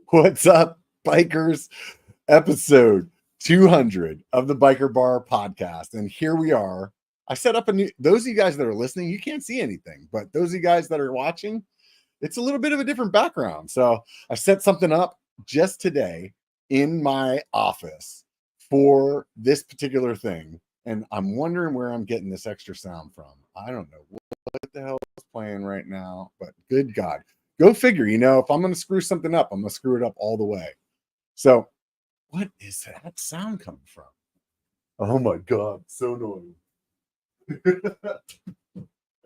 What's up, bikers? Episode 200 of the Biker Bar podcast. And here we are. I set up a new, those of you guys that are listening, you can't see anything, but those of you guys that are watching, it's a little bit of a different background. So I set something up just today in my office for this particular thing. And I'm wondering where I'm getting this extra sound from. I don't know what the hell is playing right now, but good God. Go figure, if I'm going to screw something up, I'm going to screw it up all the way. So, what is that sound coming from? Oh my God, so annoying.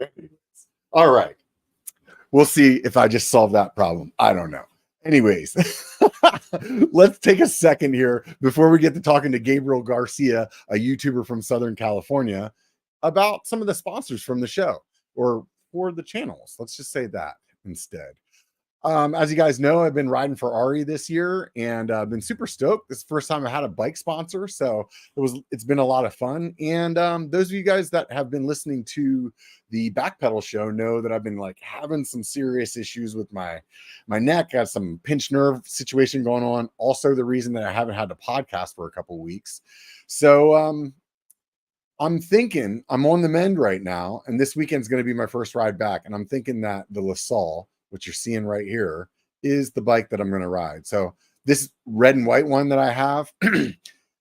Anyways, all right. We'll see if I just solve that problem. I don't know. Anyways, let's take a second here before we get to talking to Gabriel Garcia, a YouTuber from Southern California, about some of the sponsors from the show or for the channels. Let's just say that instead. As you guys know, I've been riding for Ari this year and I've been super stoked. This is the first time I had a bike sponsor, so it's been a lot of fun. And those of you guys that have been listening to the Backpedal show know that I've been like having some serious issues with my neck. Got some pinched nerve situation going on. Also, the reason that I haven't had a podcast for a couple of weeks. So I'm thinking I'm on the mend right now, and this weekend's going to be my first ride back. And I'm thinking that the LaSalle, what you're seeing right here, is the bike that I'm going to ride. So this red and white one that I have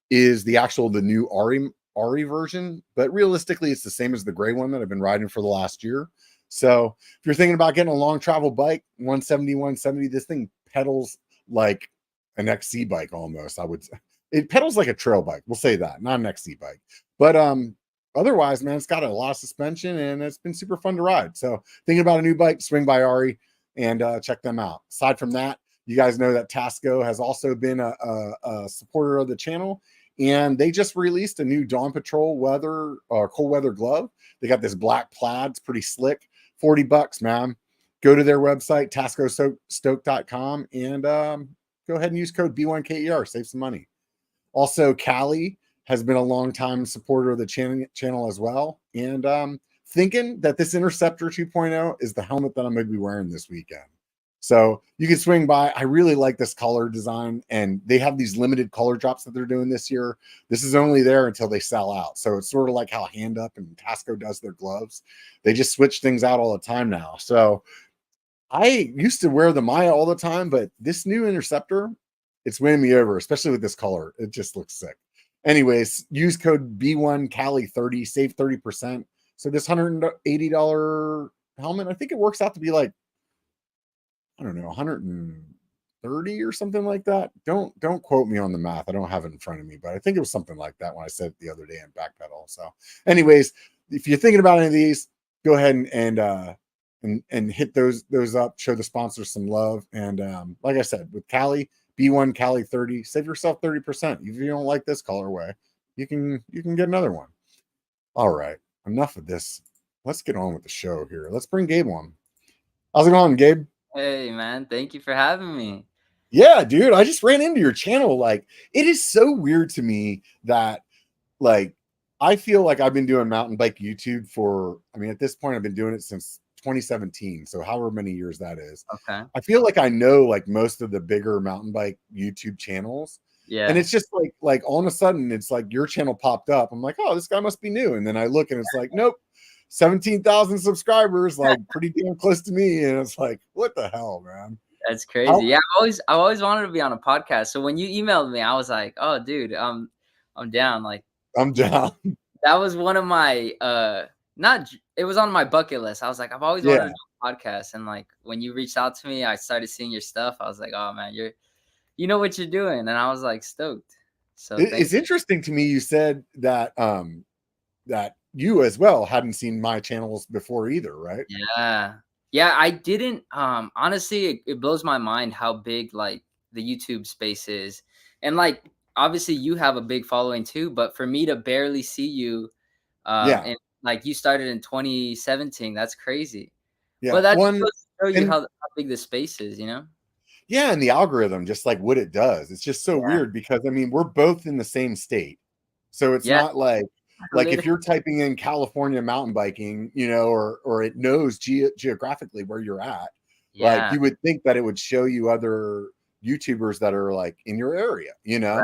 is the new Ari version, but realistically it's the same as the gray one that I've been riding for the last year. So if you're thinking about getting a long travel bike, 170, this thing pedals like an XC bike almost. I would say it pedals like a trail bike. We'll say that, not an XC bike. But otherwise, man, it's got a lot of suspension and it's been super fun to ride. So thinking about a new bike, swing by Ari and check them out. Aside from that, you guys know that Tasco has also been a supporter of the channel, and they just released a new Dawn Patrol cold weather glove. They got this black plaid. It's pretty slick. $40, man. Go to their website, tascostoke.com, and go ahead and use code B1KER. Save some money. Also, Callie has been a long time supporter of the channel as well. And thinking that this Interceptor 2.0 is the helmet that I'm going to be wearing this weekend. So you can swing by. I really like this color design, and they have these limited color drops that they're doing this year. This is only there until they sell out. So it's sort of like how Hand Up and Tasco does their gloves. They just switch things out all the time now. So I used to wear the Maya all the time, but this new Interceptor, it's winning me over, especially with this color. It just looks sick. Anyways, use code B1Cali30, save 30%. So this $180 helmet, I think it works out to be like, I don't know, 130 or something like that. Don't quote me on the math. I don't have it in front of me, but I think it was something like that when I said it the other day in Backpedal. So anyways, if you're thinking about any of these, go ahead and hit those up, show the sponsors some love. And like I said, with Cali, B1 Cali 30, save yourself 30%. If you don't like this colorway, you can get another one. All right, enough of this. Let's get on with the show here. Let's bring Gabe on. How's it going, Gabe? Hey, man. Thank you for having me. Yeah, dude. I just ran into your channel. Like, it is so weird to me that, like, I feel like I've been doing mountain bike YouTube at this point, I've been doing it since 2017. So however many years that is. Okay. I feel like I know like most of the bigger mountain bike YouTube channels. Yeah. And it's just like all of a sudden it's like your channel popped up. I'm like, oh, this guy must be new. And then I look and it's like, nope, 17,000 subscribers, like pretty damn close to me. And it's like, what the hell, man? That's crazy. Yeah, I've always wanted to be on a podcast. So when you emailed me, I was like, oh, dude, I'm down. Like, I'm down. That was one of my it was on my bucket list. I was like, I've always wanted to do a podcast. And like when you reached out to me, I started seeing your stuff. I was like, oh man, you know what you're doing. And I was like stoked. So it's interesting to me. You said that that you as well hadn't seen my channels before either, right? Yeah, I didn't. Honestly, it blows my mind how big like the YouTube space is. And like obviously you have a big following too, but for me to barely see you and like you started in 2017, that's crazy. Yeah. But that just goes to show you how big the space is, you know? Yeah, and the algorithm, just like what it does. It's just so weird because I mean, we're both in the same state. So it's not like if you're typing in California mountain biking, or it knows geographically where you're at, like you would think that it would show you other YouTubers that are like in your area, you know?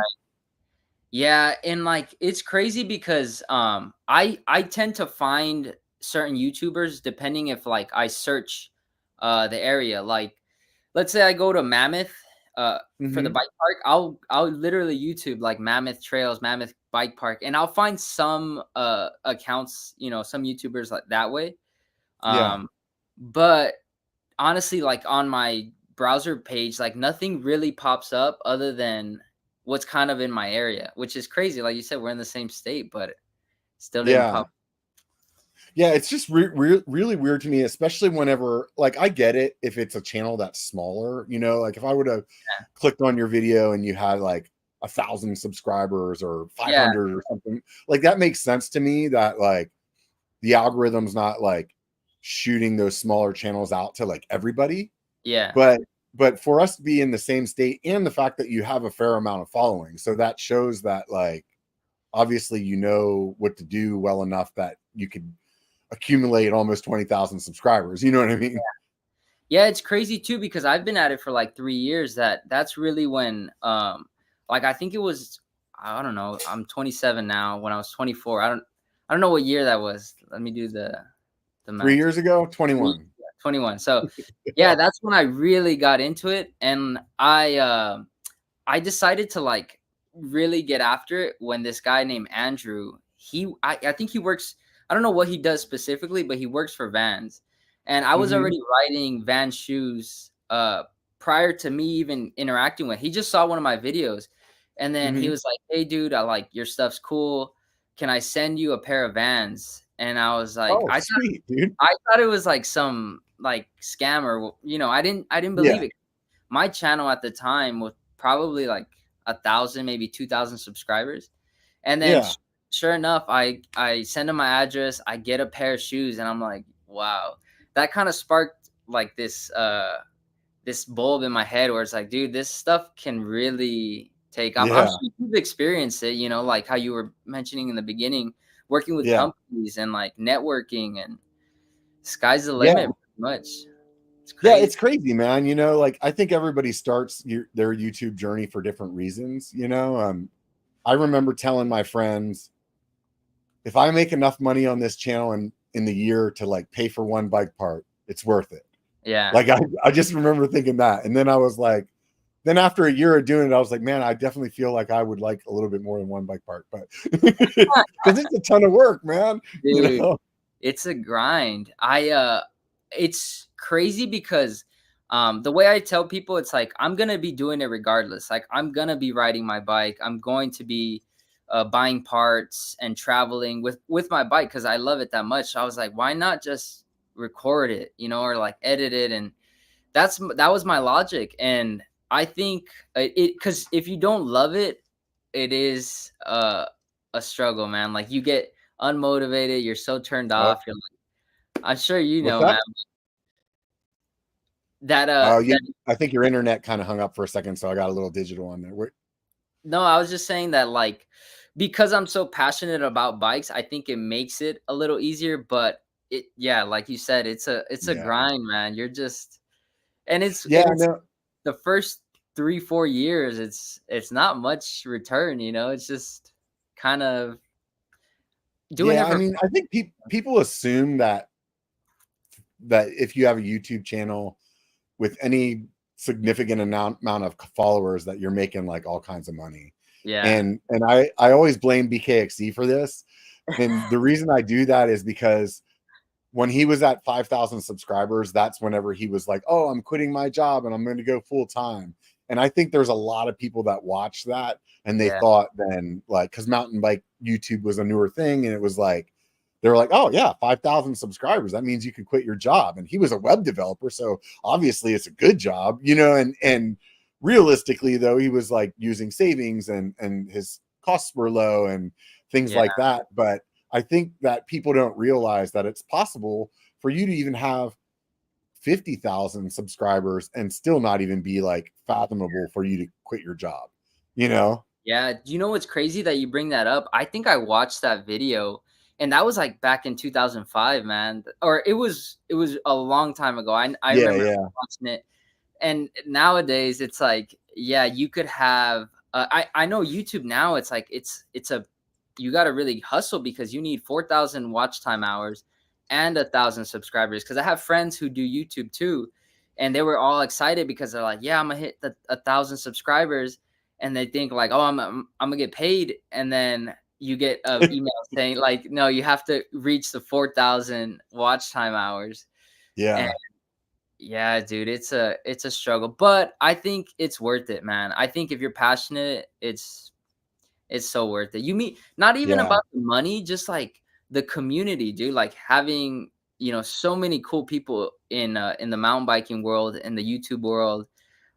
Yeah, and like it's crazy because I tend to find certain YouTubers depending if like I search the area. Like let's say I go to Mammoth for the Hmm. bike park, I'll literally YouTube like Mammoth Trails, Mammoth Bike Park, and I'll find some accounts, you know, some YouTubers like that way. Yeah. But honestly, like on my browser page, like nothing really pops up other than what's kind of in my area, which is crazy. Like you said, we're in the same state, but it still didn't Yeah. pop. Yeah, it's just really weird to me, especially whenever, like, I get it if it's a channel that's smaller, you know, like if I would have clicked on your video and you had like 1,000 subscribers or Yeah, 500 or something, like that makes sense to me that like the algorithm's not like shooting those smaller channels out to like everybody. yeah, But for us to be in the same state and the fact that you have a fair amount of following, so that shows that like obviously you know what to do well enough that you could accumulate almost 20,000 subscribers. You know what I mean? yeah. It's crazy too because I've been at it for like 3 years. That's really when, like I think it was, I don't know. I'm 27 now. When I was 24, I don't know what year that was. Let me do the Three math. years ago, 21. 21. So yeah, that's when I really got into it, and I decided to like really get after it when this guy named Andrew, I think he works, I don't know what he does specifically, but he works for Vans. And I was Hmm. already riding Vans shoes prior to me even interacting with. He just saw one of my videos and then he Hmm. was like, "Hey dude, I like your stuff's cool. Can I send you a pair of Vans?" And I was like, Oh, sweet, dude. I thought it was like some like scam or you know, I didn't believe Yeah. it. My channel at the time was probably like 1,000, maybe 2,000 subscribers. And then Yeah. sure enough, I send him my address, I get a pair of shoes, and I'm like, wow. That kind of sparked like this bulb in my head where it's like, dude, this stuff can really take off. I'm Yeah. sure you've experienced it, you know, like how you were mentioning in the beginning, working with Yeah. companies and like networking and sky's the Yeah. limit pretty much. It's Yeah. crazy. It's crazy, man. You know, like I think everybody starts their YouTube journey for different reasons. You know, I remember telling my friends, if I make enough money on this channel in the year to like pay for one bike part, it's worth it. Yeah. Like I just remember thinking that. And then I was like, then after a year of doing it, I was like, man, I definitely feel like I would like a little bit more than one bike part, but because it's a ton of work, man. You Dude, know? it's a grind. It's crazy because the way I tell people it's like I'm gonna be doing it regardless. Like I'm gonna be riding my bike. I'm going to be buying parts and traveling with my bike because I love it that much. So I was like, why not just record it, you know, or like edit it? And that was my logic. And I think it because if you don't love it, it is a struggle, man. Like you get unmotivated, you're so turned Oh, off. You're like, I'm sure you what's know, man. that? That Oh, I think your internet kind of hung up for a second, so I got a little digital on there. no, I was just saying that like because I'm so passionate about bikes, I think it makes it a little easier. But it yeah, like you said, it's a Yeah. grind, man. You're just and Yeah, it's no. the first 3 4 years. It's not much return, you know. It's just kind of doing Yeah, it I for mean, I think people assume that if you have a YouTube channel with any significant amount of followers that you're making like all kinds of money. yeah. And I always blame BKXC for this. And the reason I do that is because when he was at 5,000 subscribers, that's whenever he was like, "Oh, I'm quitting my job and I'm going to go full time." And I think there's a lot of people that watch that and they Yeah. thought then like cuz mountain bike YouTube was a newer thing and it was like they were like, "Oh yeah, 5,000 subscribers. That means you could quit your job." And he was a web developer, so obviously it's a good job, you know, and realistically though, he was like using savings and his costs were low and things Yeah. like that, but I think that people don't realize that it's possible for you to even have 50,000 subscribers and still not even be like fathomable for you to quit your job, you know? Yeah. Do you know what's crazy that you bring that up? I think I watched that video and that was like back in 2005, man. Or it was a long time ago. I Yeah, remember yeah. watching it. And nowadays it's like yeah, you could have I know YouTube now, it's like it's a you got to really hustle because you need 4,000 watch time hours and 1,000 subscribers, because I have friends who do YouTube too, and they were all excited because they're like, yeah, I'm gonna hit the 1,000 subscribers, and they think like, oh, I'm gonna get paid, and then you get a email saying like, no, you have to reach the 4,000 watch time hours. And Yeah. yeah, dude, it's a struggle, but I think it's worth it, man. I think if you're passionate, it's so worth it. You meet not even Yeah. about the money, just like the community, dude. Like having, so many cool people in the mountain biking world, in the YouTube world.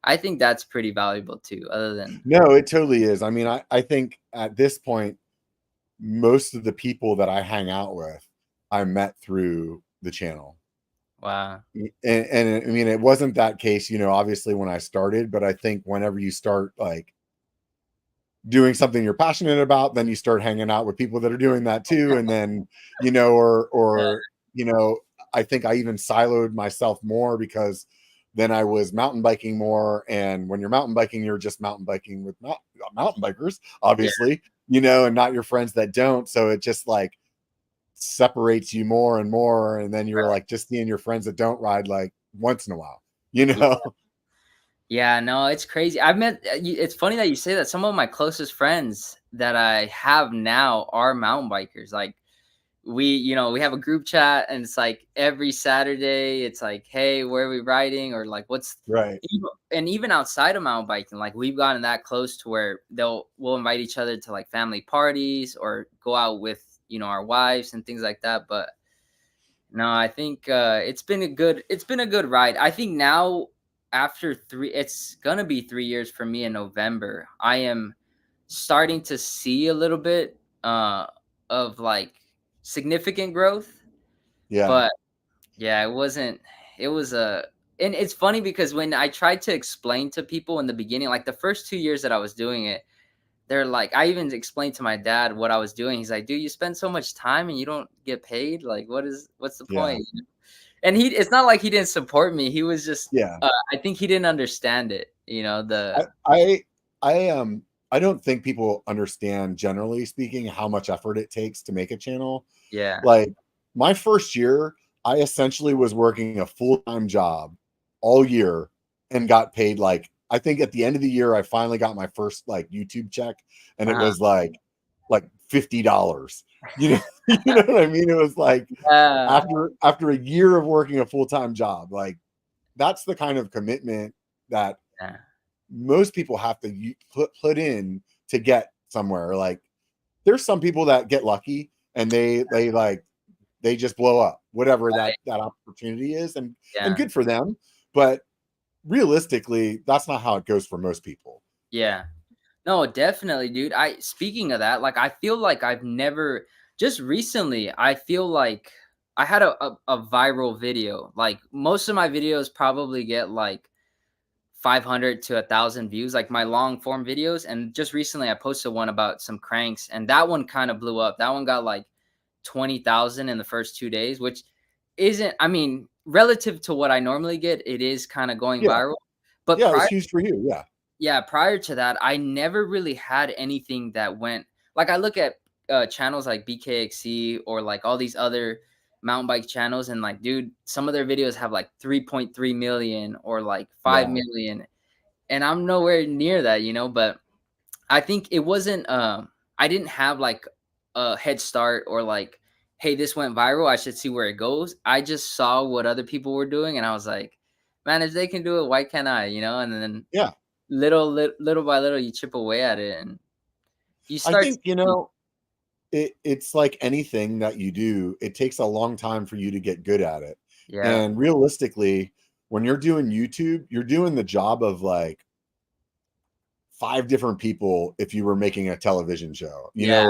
I think that's pretty valuable too, other than No, it totally is. I mean, I think at this point, most of the people that I hang out with, I met through the channel. wow. And I mean, it wasn't that case, obviously when I started, but I think whenever you start like doing something you're passionate about, then you start hanging out with people that are doing that too. And then, Yeah, I think I even siloed myself more because then I was mountain biking more. And when you're mountain biking, you're just mountain biking with mountain bikers, yeah, obviously, and not your friends that don't. So it just like separates you more and more. And then you're right. like just seeing your friends that don't ride like once in a while, Yeah. Yeah, no, it's crazy. I've met it's funny that you say that. Some of my closest friends that I have now are mountain bikers. Like we have a group chat, and it's like every Saturday it's like, hey, where are we riding, or like Right. and even outside of mountain biking, like we've gotten that close to where we'll invite each other to like family parties or go out with our wives and things like that. But no, I think it's been a good ride. I think now, after it's gonna be 3 years for me in November. I am starting to see a little bit of like significant growth. Yeah. But yeah, it was a and it's funny because when I tried to explain to people in the beginning, like the first 2 years that I was doing it, they're like, I even explained to my dad what I was doing. He's like, dude, you spend so much time and you don't get paid. Like, what's the Yeah. point? And it's not like he didn't support me. He was just, Yeah. I think he didn't understand it. I I I don't think people understand, generally speaking, how much effort it takes to make a channel. yeah, Like my first year, I essentially was working a full-time job all year and got paid like I think at the end of the year I finally got my first like YouTube check and it uh-huh, was like $50. You know, you know what I mean? It was like yeah, after a year of working a full-time job, like that's the kind of commitment that yeah, most people have to put in to get somewhere. Like there's some people that get lucky and they just blow up, whatever right, that opportunity is, and yeah, good for them. But realistically, that's not how it goes for most people. yeah. No, definitely, dude. Speaking of that, like I feel like I've never just recently, I feel like I had a viral video. Like most of my videos probably get like 500 to 1,000 views, like my long form videos. And just recently, I posted one about some cranks, and that one kind of blew up. That one got like 20,000 in the first 2 days, which isn't, I mean, relative to what I normally get, it is kind of going Yeah, viral. But yeah, it was huge for you. Yeah, yeah, prior to that, I never really had anything that went like I look at channels like BKXC or like all these other mountain bike channels, and like, dude, some of their videos have like 3.3 million or like 5 yeah, million, and I'm nowhere near that. But I think it wasn't I didn't have like a head start or like, hey, this went viral, I should see where it goes. I just saw what other people were doing, and I was like, man, if they can do it, why can't I? And then yeah. little by little, you chip away at it, and you I start think seeing it's like anything that you do. It takes a long time for you to get good at it, yeah, and realistically, when you're doing YouTube, you're doing the job of like five different people if you were making a television show, yeah,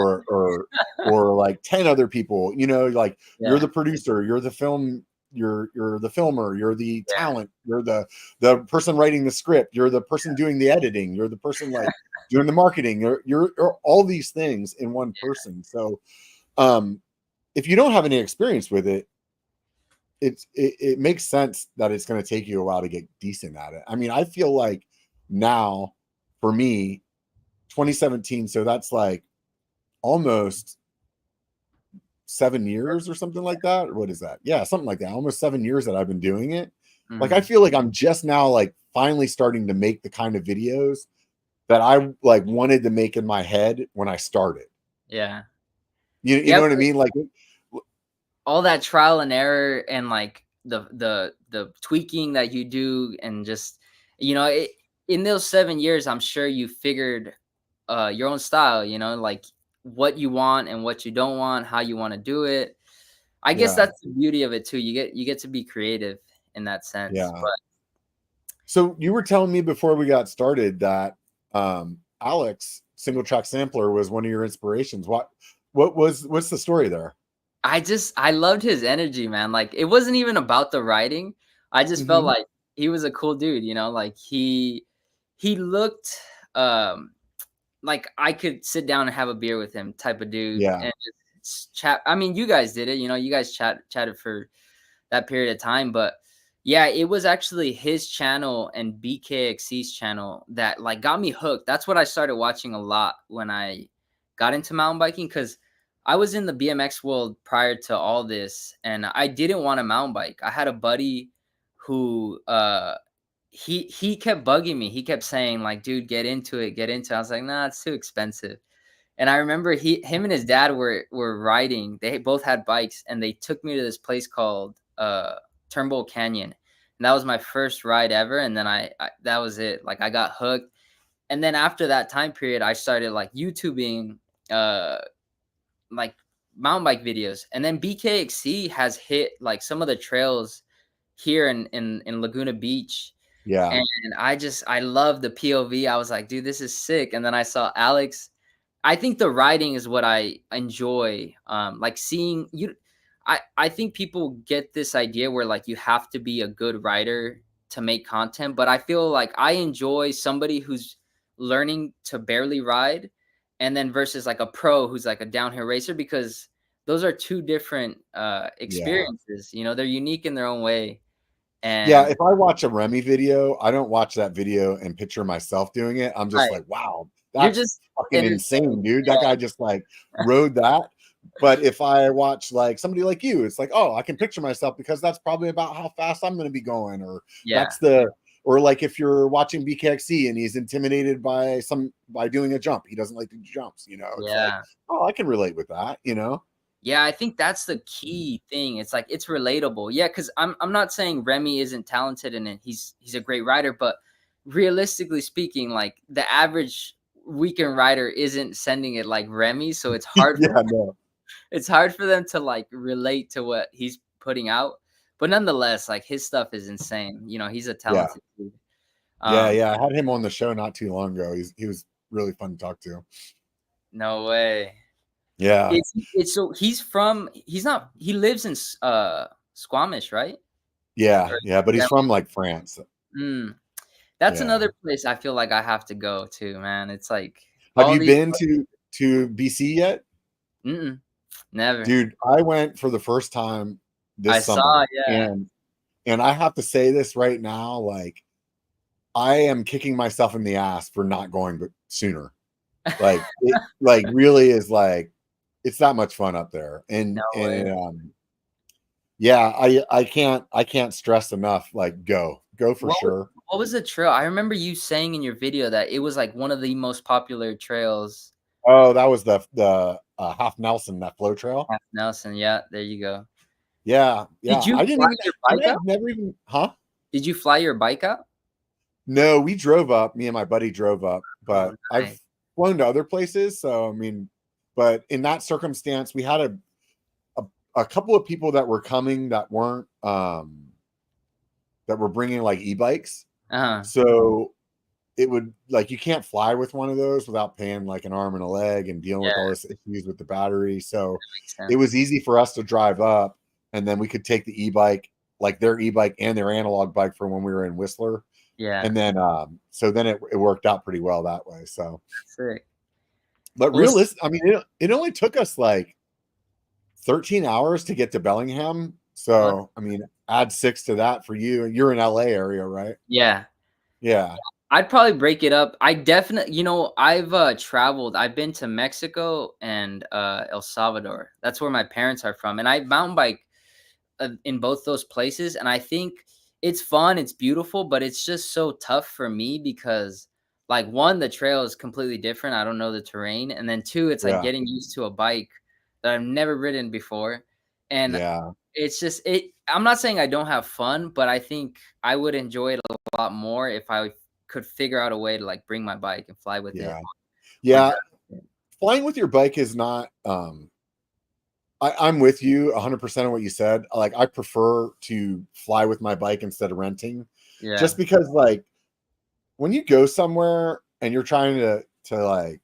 or like 10 other people, like you're yeah, the producer, you're the you're the filmer, you're the yeah, talent, you're the person writing the script, you're the person doing the editing, you're the person like doing the marketing, you're all these things in one person. So um if you don't have any experience with it, it makes sense that it's going to take you a while to get decent at it. I mean, I feel like now for me, 2017. So that's like almost 7 years or something like that. Or what is that? Yeah, something like that. Almost 7 years that I've been doing it. Like, I feel like I'm just now like finally starting to make the kind of videos that I like wanted to make in my head when I started. Yeah. You Yeah, know what I mean? Like, all that trial and error and like the tweaking that you do, and just, in those 7 years, I'm sure you figured your own style, like what you want and what you don't want, how you want to do it. I guess yeah, that's the beauty of it too. You get to be creative in that sense. yeah. But So you were telling me before we got started that Alex single track sampler was one of your inspirations. What's the story there? I loved his energy, man. Like, it wasn't even about the writing. I just felt Mm-hmm. like he was a cool dude, like he looked like I could sit down and have a beer with him type of dude, Yeah, and just chat. I mean, you guys did it, you guys chatted for that period of time. But yeah, it was actually his channel and BKXC's channel that like got me hooked. That's what I started watching a lot when I got into mountain biking, because I was in the BMX world prior to all this, and I didn't want a mountain bike. I had a buddy who he kept bugging me. He kept saying like, "Dude, get into it, get into it." I was like, "Nah, it's too expensive." And I remember him and his dad were riding. They both had bikes, and they took me to this place called Turnbull Canyon. And that was my first ride ever. And then I that was it. Like, I got hooked. And then after that time period, I started like YouTubing uh like mountain bike videos. And then BKXC has hit like some of the trails here in Laguna Beach. yeah, And I love the POV. I was like, dude, this is sick. And then I saw Alex. I think the writing is what I enjoy. Like, seeing you. I think people get this idea where like you have to be a good writer to make content, but I feel like I enjoy somebody who's learning to barely ride, and then versus like a pro who's like a downhill racer, because those are two different yeah. experiences. They're unique in their own way. Yeah, And if I watch a Remy video, I don't watch that video and picture myself doing it. I'm just right, like, wow, you're that's just fucking entertained. insane, dude. That Yeah, guy just like rode that. But if I watch like somebody like you, it's like, oh, I can picture myself because that's probably about how fast I'm going to be going, or yeah, that's the, or like if you're watching BKXC and he's intimidated by doing a jump, he doesn't like to do jumps, it's like, yeah. oh, I can relate with that. Yeah, I think that's the key thing. It's like it's relatable. Yeah, because I'm not saying Remy isn't talented and he's a great writer, but realistically speaking, like the average weekend rider isn't sending it like Remy, so it's hard for Yeah, no, it's hard for them to like relate to what he's putting out. But nonetheless, like his stuff is insane. He's a yeah, talented dude. yeah, Um, yeah. I had him on the show not too long ago. He was really fun to talk to. no way. Yeah, It's so he lives in Squamish, right? yeah, Or yeah. But he's from like France. Mm. That's Yeah. another place I feel like I have to go to, man. It's like Have all you these been to BC yet? mm-mm, never. Dude, I went for the first time I this summer, saw, yeah. and I have to say this right now, like I am kicking myself in the ass for not going but sooner. Like it like really is like it's that much fun up there. No And way. yeah, I can't stress enough like go for What wa sure. what was the trail? I remember you saying in your video that it was like one of the most popular trails. Oh, that was the Half Nelson, that flow trail. Half Nelson, yeah, there you go. Yeah, Did yeah. you I didn't fly even your I bike out? had never even huh? Did you fly your bike out? No, we drove up. Me and my buddy drove up, Oh, but I've nice. flown to other places. So I mean, but in that circumstance, we had a, a couple of people that were coming that weren't that were bringing like e-bikes. Uh-huh. So it would like you can't fly with one of those without paying like an arm and a leg and dealing Yeah, with all this issues with the battery. So makes it was sense. easy for us to drive up, and then we could take the e-bike, like their e-bike and their analog bike, from when we were in Whistler. Yeah, And then so then it worked out pretty well that way. So sick. but Well, realistic, I mean it only took us like 13 hours to get to Bellingham. what So I mean, add 6 to that for you. You're in LA area, right? yeah. Yeah. I'd probably break it up. I definitely, I've traveled. I've been to Mexico and El Salvador. That's where my parents are from, and I mountain bike in both those places. And I think it's fun, it's beautiful, but it's just so tough for me because, like, one, the trail is completely different. I don't know the terrain, and then two, it's like Yeah. getting used to a bike that I've never ridden before, and Yeah. it's just it. I'm not saying I don't have fun, but I think I would enjoy it a lot more if I could figure out a way to like bring my bike and fly with it Yeah. or Yeah. drive it. Flying with your bike is not I'm with you 100% on what you said. Like, I prefer to fly with my bike instead of renting, Yeah, just because, like, when you go somewhere and you're trying to like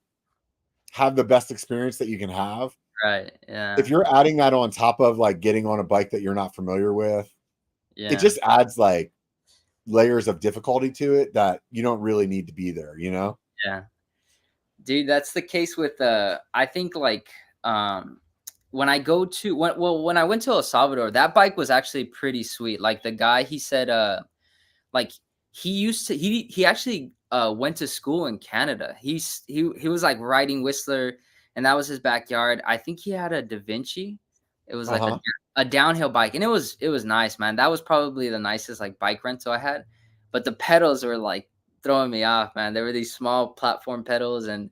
have the best experience that you can have, right. if Yeah, you're adding that on top of like getting on a bike that you're not familiar with, it yeah, just adds like layers of difficulty to it that you don't really need to be there, you know? yeah. Dude, that's the case with I think like um when I go to when I went to El Salvador, that bike was actually pretty sweet. Like the guy, he said like he actually went to school in Canada. He was like riding Whistler, and that was his backyard. I think he had a Da Vinci. It was like Uh-huh. a downhill bike, and it was nice, man. That was probably the nicest like bike rental I had. But the pedals were like throwing me off, man. There were these small platform pedals, and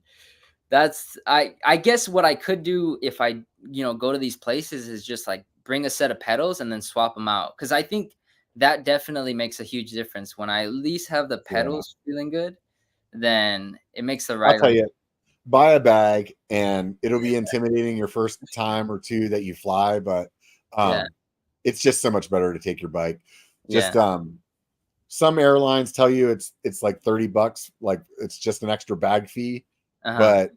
that's I guess what I could do if I, go to these places is just like bring a set of pedals and then swap them out. Cause I think that definitely makes a huge difference. When I at least have the Yeah. pedals feeling good, then it makes the I'll ride a tell lot. you, buy a bag and it'll be intimidating your first time or two that you fly, but Yeah. um it's just so much better to take your bike. Just Yeah. some airlines tell you it's like $30, like it's just an extra bag fee, Uh-huh. but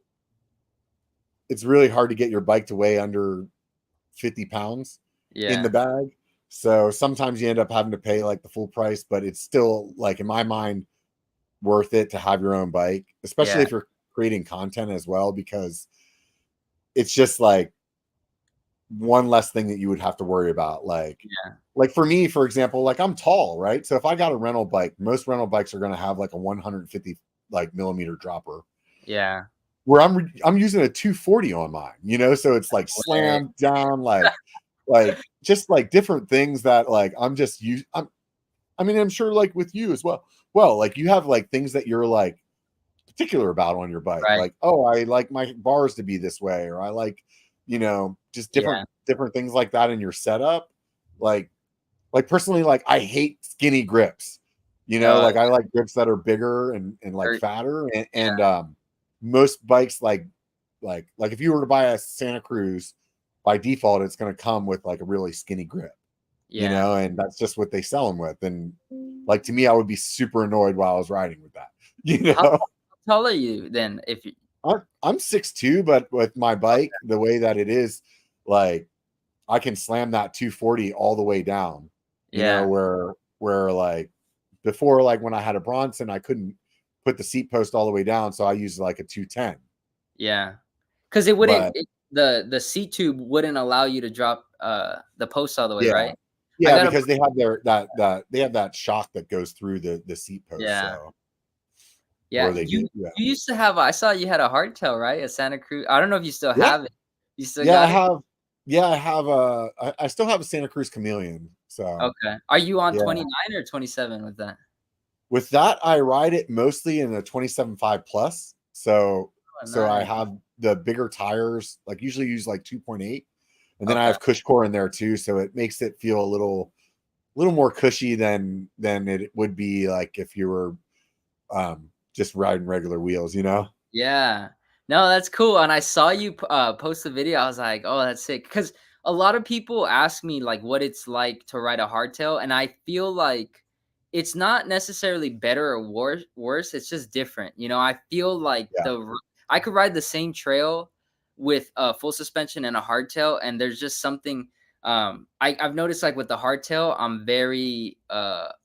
it's really hard to get your bike to weigh under 50 pounds in the Yeah. bag. So sometimes you end up having to pay like the full price, but it's still like in my mind worth it to have your own bike, especially Yeah. if you're creating content as well, because it's just like one less thing that you would have to worry about. Yeah. Like for me, for example, like I'm tall, right? So if I got a rental bike, most rental bikes are going to have like a 150 like millimeter dropper, Yeah. where I'm using a 240 on mine, you know, so it's like Way. slammed down, like just like different things that like I'm just use. I mean, I'm sure like with you as well. Well, like you have like things that you're like particular about on your bike, Right. like, oh, I like my bars to be this way, or I like, just Yeah. different things like that in your setup. like like personally, like I hate skinny grips, Oh, like I like grips that are bigger and like or fatter, and yeah. most bikes like if you were to buy a Santa Cruz, by default it's going to come with like a really skinny grip, Yeah. and that's just what they sell them with. And like to me, I would be super annoyed while I was riding with that. you How know tall are you then? If you I'm 6'2", but with my bike the way that it is, like I can slam that 240 all the way down, Yeah. where like before, like when I had a Bronson, I couldn't put the seat post all the way down, so I used like a 210. Yeah. 'Cause it wouldn't But the seat tube wouldn't allow you to drop, the post all the way, yeah, right? I yeah, got a because they have they have that shock that goes through the seat post, yeah. so Yeah, where they you get yeah. you used to have I saw you had a hardtail, right? A Santa Cruz I don't know if you still Yeah, have it. You still yeah, got it? I have a I still have a Santa Cruz Chameleon, so Okay. Are you on yeah. 29 or 27 with that? With that, I ride it mostly in a 27.5 plus. Oh, So I nice. have the bigger tires, like usually use like 2.8. And then I Okay. have cush core in there too. So it makes it feel a little more cushy than it would be like if you were just riding regular wheels. Yeah. No, that's cool, and I saw you post the video, I was like, "Oh, that's sick." Because a lot of people ask me, like, what it's like to ride a hardtail, and I feel like it's not necessarily better or worse, it's just different, I feel like Yeah. I could ride the same trail with a full suspension and a hardtail, and there's just something, I've noticed, like, with the hardtail, I'm very,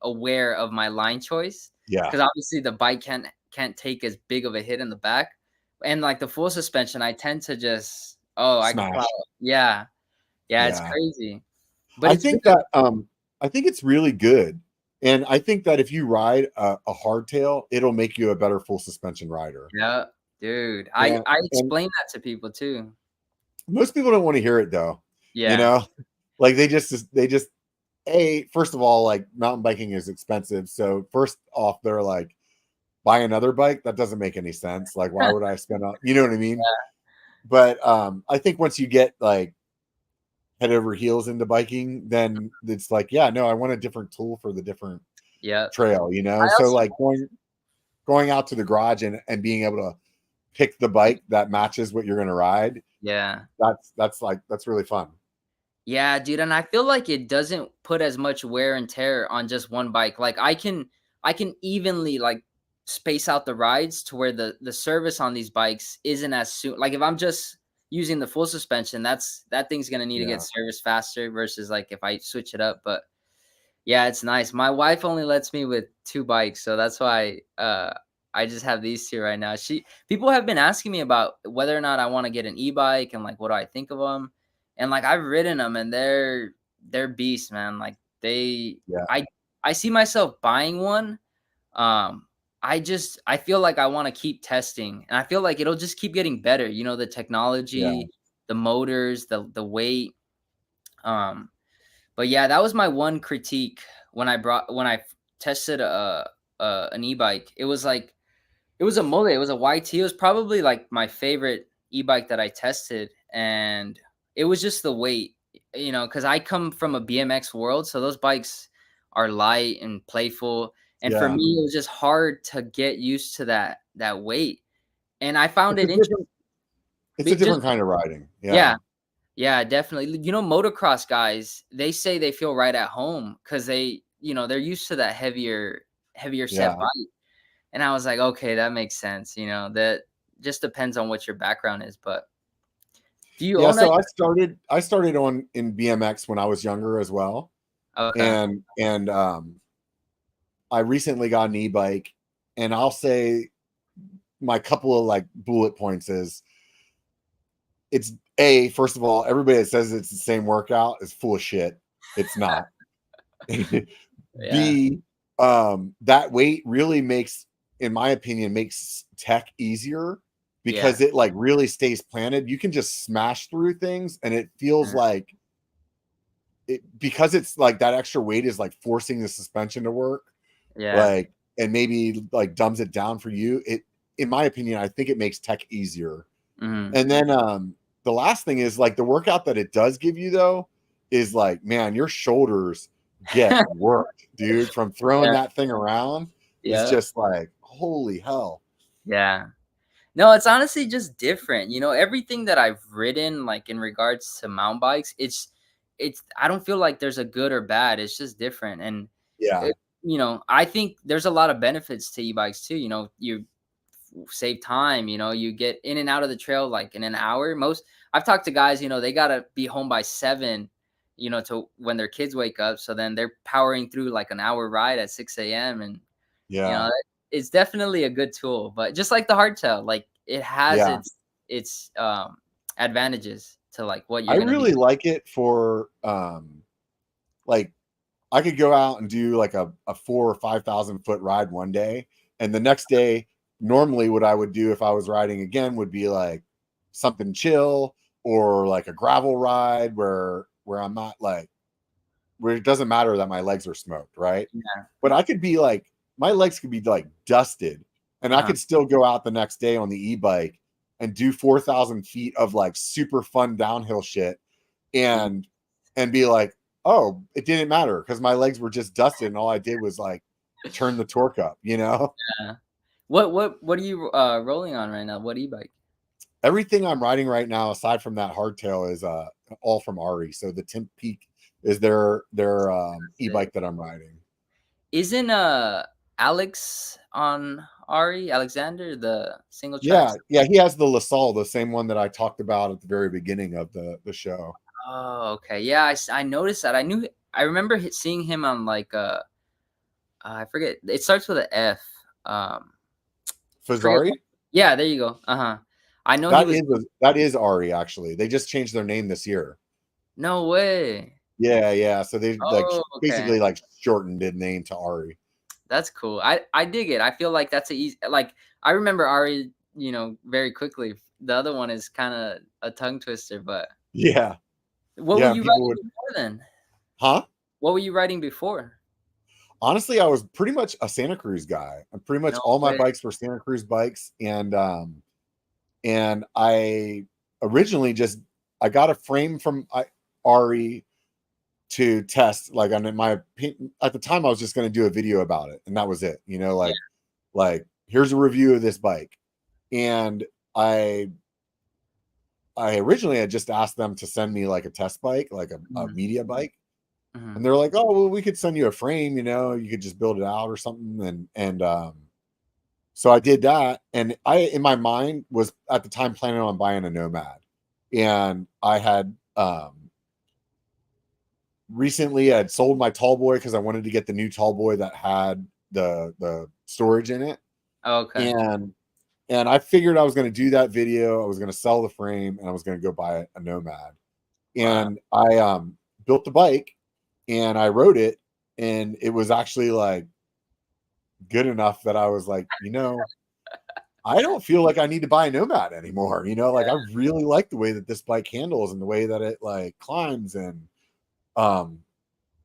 aware of my line choice Yeah. because obviously the bike can't take as big of a hit in the back. And like the full suspension, I tend to just I could plow Smash. it. Yeah. Yeah, it's Yeah. crazy. But I it's think really that I think it's really good. And I think that if you ride a hardtail, it'll make you a better full suspension rider. Yeah, dude. And, I and explain that to people too. most people don't want to hear it though. You Yeah. know, like they just first of all, like mountain biking is expensive. So first off, they're like, buy another bike. That doesn't make any sense. Like, why would I spend on, you know what I mean? But I think once you get like head over heels into biking, then it's like, yeah, no, I want a different tool for the different Yeah. trail, you know? I So also like going out to the garage and being able to pick the bike that matches what you're going to ride, yeah. that's really fun. Yeah, dude, and I feel like it doesn't put as much wear and tear on just one bike. Like I can evenly like space out the rides to where the service on these bikes isn't as soon. Like if I'm just using the full suspension, that thing's gonna need to get Yeah. serviced faster versus like if I switch it up. But yeah, it's nice. My wife only lets me with 2 bikes, so that's why, I just have these 2 right now. People have been asking me about whether or not I wanna get an e-bike and, like, what do I think of them. And, like, I've ridden them, and they're beasts, man. Like, they Yeah. I see myself buying one. I feel like I wanna keep testing, and I feel like it'll just keep getting better, the Yeah. technology, the motors, the weight, um but yeah, that was my one critique when I tested an e-bike. It was like it was a mullet, it was a YT. It was probably like my favorite e-bike that I tested, and it was just the weight, because I come from a BMX world, so those bikes are light and playful, and for Yeah. me, it was just hard to get used to that weight, and I found It's a it interesting. different it's a Just different kind of riding. Yeah. yeah, yeah, definitely. Motocross guys, they say they feel right at home because they're used to that heavier set Yeah. body. And I was like, okay, that makes sense. That just depends on what your background is. But do you Yeah. own a So I started on in BMX when I was younger as well. okay. And I recently got an e-bike, and I'll say my couple of like bullet points is it's first of all, everybody that says it's the same workout is full of shit. It's not. Yeah. B, that weight really makes, in my opinion, makes tech easier Yeah. because it like really stays planted. You can just smash through things and it feels Mhm. like it, because it's like that extra weight is like forcing the suspension to work, Yeah. like, and maybe like dumbs it down for you. It, in my opinion, I think it makes tech easier. Mhm. And then the last thing is like the workout that it does give you though is like, man, your shoulders get worked, dude, from throwing Yeah. that thing around. Is Yeah. just like, holy hell. Yeah. No, it's honestly just different. Everything that I've ridden, like in regards to mountain bikes, it's I don't feel like there's a good or bad. It's just different. And Yeah. it, I think there's a lot of benefits to e-bikes too. You save time, you get in and out of the trail like in an hour. I've talked to guys, they gotta be home by 7, to when their kids wake up. So then they're powering through like an hour ride at 6 a.m. And you Yeah. know, it's definitely a good tool, but just like the hardtail, like it has Yeah. its advantages to like what I you're gonna be. really like it for like I could go out and do like a 4 or 5,000 foot ride one day. And the next day, normally what I would do if I was riding again would be like something chill or like a gravel ride where I'm not like where it doesn't matter that my legs are smoked, right? Yeah. But I could be like my legs could be like dusted and I Uh-huh. could still go out the next day on the e-bike and do 4,000 feet of like super fun downhill shit Ye- and be like, oh, it didn't matter because my legs were just dusted and all I did was like turn the torque up, you know? Yeah. What are you rolling on right now? What e-bike? Everything I'm riding right now, aside from that hardtail, is all from Ari. So the Timp Peak is their Sick. e-bike that I'm riding. Isn't Alex on Ari Alexander the single Yeah, tracks? yeah, he has the LaSalle, the same one that I talked about at the very beginning of the show. Oh, okay. Yeah, I noticed that. I remember seeing him on like I forget. It starts with a F. Um, forget. Fazari? Yeah, there you go. Uh-huh. I know he was That is Ari actually. They just changed their name this year. no way. Yeah. So they like Oh, okay. basically like shortened the name to Ari. That's cool. I dig it. I feel like that's a easy like, I remember Ari, very quickly. The other one is kinda a tongue twister, but Yeah. what were Yeah. And you people writing would, before then? huh? What were you writing before? Honestly, I was pretty much a Santa Cruz guy. And pretty much No all my way. bikes were Santa Cruz bikes. And I originally just I got a frame from Ari to test. Like, on my opinion, at the time, I was just going to do a video about it, and that was it. Yeah. Like here's a review of this bike, and I I originally had just asked them to send me like a test bike, like a Mhm, media bike, and mhm. they're like, oh well, we could send you a frame. You could just build it out or something, and so I did that, and I, in my mind, was at the time planning on buying a Nomad, and I had recently I had sold my tall boy because I wanted to get the new tall boy that had the storage in it, Okay. and I figured I was going to do that video. I was going to sell the frame, and I was going to go buy a Nomad, Wow. and I built the bike, and I rode it, and it was actually like good enough that I was like, I don't feel like I need to buy a Nomad anymore. Like, I really like the way that this bike handles and the way that it like climbs, and um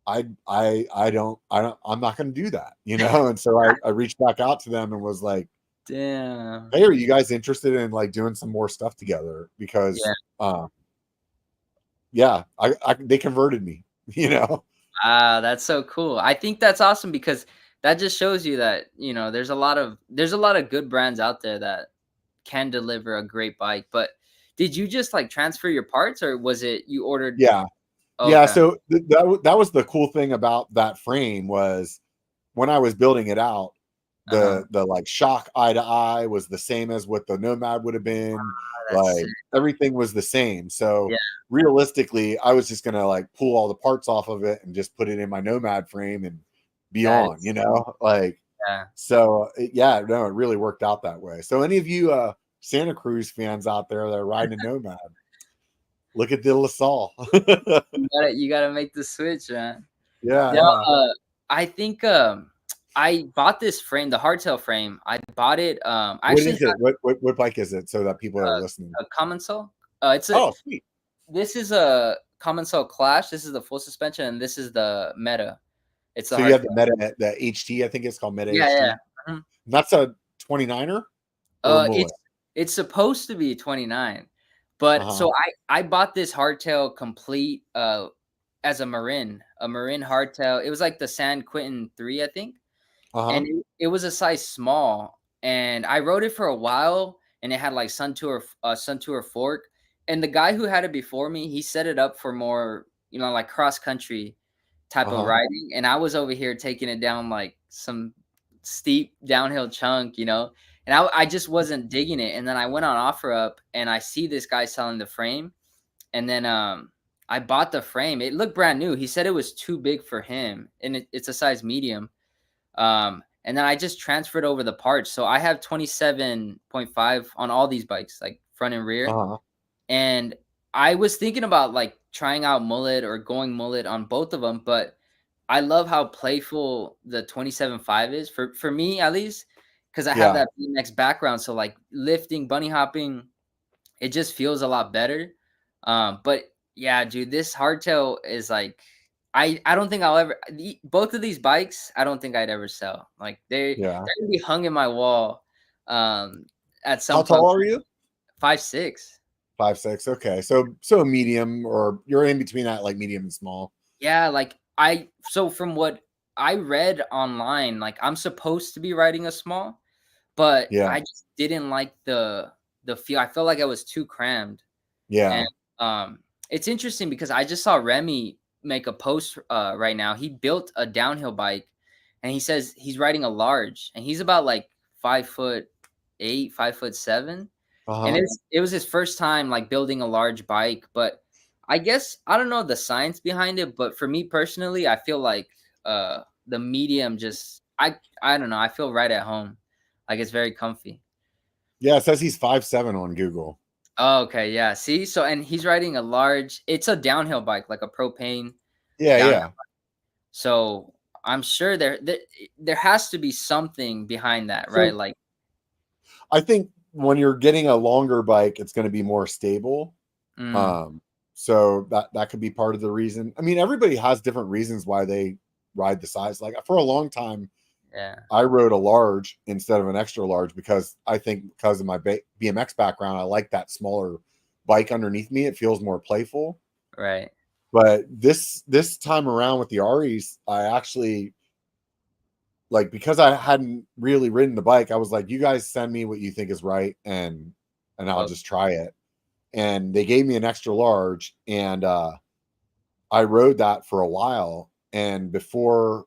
I'm not going to do that, And so I reached back out to them and was like, Damn. hey, are you guys interested in like doing some more stuff together? Yeah. Because yeah, they converted me, Ah, that's so cool. I think that's awesome because that just shows you that, there's a lot of good brands out there that can deliver a great bike. But did you just like transfer your parts, or was it you ordered? Yeah. Yeah, Okay. so that was the cool thing about that frame was when I was building it out, Uh-huh. the like shock eye to eye was the same as what the Nomad would have been. That's Like, sick. everything was the same. So Yeah. realistically, I was just gonna like pull all the parts off of it and just put it in my Nomad frame and be That on, is, like, yeah. so yeah, no, it really worked out that way. So any of you Santa Cruz fans out there that are riding a Nomad, look at the LaSalle. You gotta make the switch, man. Yeah, Yeah, yeah. I think, I bought this frame, the hardtail frame. I bought it, I What actually is it? What bike is it? So that people that are had listening. a common soul. It's a Oh, sweet. This is a common soul Clash. This is the full suspension, and this is the Meta. It's the So you have hardtail. the Meta, the HT, I think it's called Meta Yeah, yeah. HT. Mhm. That's a 29er or a mullet. It's supposed to be 29, but Uh-huh. so I bought this hardtail complete, as a Marin hardtail. It was like the San Quentin 3, I think, Uh-huh. and it was a size small, and I rode it for a while, and it had like Sun Tour fork, and the guy who had it before me, he set it up for more, like cross country type of Uh-huh. riding, and I was over here taking it down like some steep downhill chunk, and I just wasn't digging it. And then I went on OfferUp, and I see this guy selling the frame, and then I bought the frame. It looked brand new. He said it was too big for him, and it's a size medium. And then I just transferred over the parts. So I have 27.5 on all these bikes, like front and rear. Uh-huh. And I was thinking about like trying out mullet or going mullet on both of them, but I love how playful the 27.5 is for me at least, because I have Yeah. that BMX background. So like lifting, bunny hopping, it just feels a lot better. But yeah, dude, this hardtail is like, I don't think I'll ever both of these bikes. I don't think I'd ever sell. Like Yeah. they're gonna be hung in my wall. At How some point, tall are you? 5'6". 5'6". Okay. So a medium, or you're in between that, like medium and small. Yeah, like so from what I read online, like I'm supposed to be riding a small, but Yeah. I just didn't like the feel. I felt like I was too crammed. And Yeah. it's interesting because I just saw Remy make a post right now. He built a downhill bike, and he says he's riding a large, and he's about like 5'8", 5'7", and Uh-huh. it was his first time like building a large bike. But I guess I don't know the science behind it, but for me personally, I feel like the medium just I don't know. I feel right at home, like it's very comfy. Yeah, it says he's 5'7" on Google. Oh, okay, yeah. See, so and he's riding a large. It's a downhill bike, like a propane. Yeah, down. yeah. So I'm sure there has to be something behind that, right? So Like, I think when you're getting a longer bike, it's going to be more stable. mm, Um, so that could be part of the reason. I mean, everybody has different reasons why they ride the size. Like for a long time, yeah, I rode a large instead of an extra large because I think because of my BMX background, I like that smaller bike underneath me. It feels more playful. right. But this time around with the Aries, I actually like because I hadn't really ridden the bike. I was like, you guys send me what you think is right, and I'll Oh, just try it. And they gave me an extra large, and I rode that for a while. And before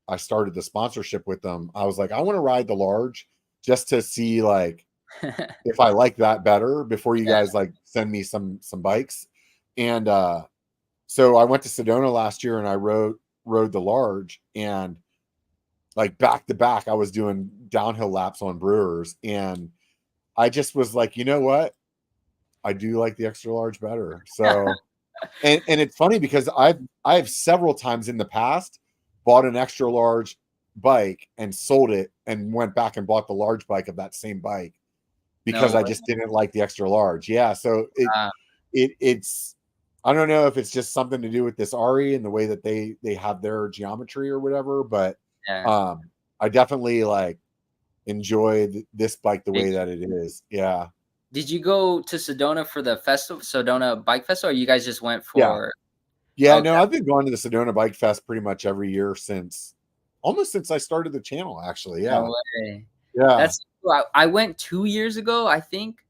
I started the sponsorship with them, I was like, I want to ride the large just to see like if I like that better before you yeah. guys like send me some bikes. And so I went to Sedona last year and I rode the large, and like back to back I was doing downhill laps on Brewers, and I just was like, you know what? I do like the extra large better. So and it's funny because I've several times in the past bought an extra large bike and sold it and went back and bought the large bike of that same bike because No I way. just didn't like the extra large. Yeah, so Uh, it's I don't know if it's just something to do with this RE and the way that they have their geometry or whatever, but yeah. um I definitely like enjoy this bike the Big. way that it is. Yeah. Did you go to Sedona for the festival, Sedona Bike Festival, or you guys just went Yeah. for? Yeah, Okay, no, I've been going to the Sedona Bike Fest pretty much every year since almost since I started the channel, actually. Yeah. no way. Yeah. That's cool. I went 2 years ago, I think,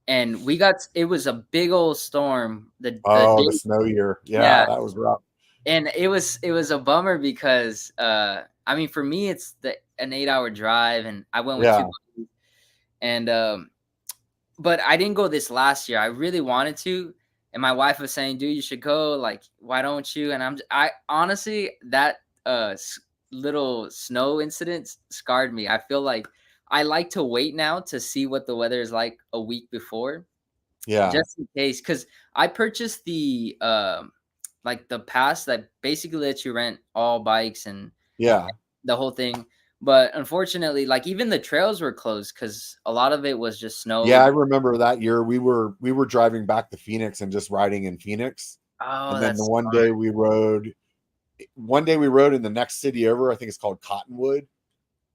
and we got it was a big old storm. The Oh, the day, snow year. yeah, Yeah, that was rough. and it was a bummer because I mean for me it's an 8 hour drive, and I went with two Yeah. buddies, and but I didn't go this last year. I really wanted to, and my wife was saying, "Dude, you should go. Like, why don't you?" And I honestly that little snow incident scarred me. I feel like I like to wait now to see what the weather is like a week before, Yeah. just in case. Because I purchased the like the pass that basically lets you rent all bikes and Yeah. the whole thing. But unfortunately, like even the trails were closed because a lot of it was just Yeah, I snow. remember that year we were driving back to Phoenix and just riding in Phoenix. Oh, And then the that's one day we rode in the next city over, I think it's called Cottonwood.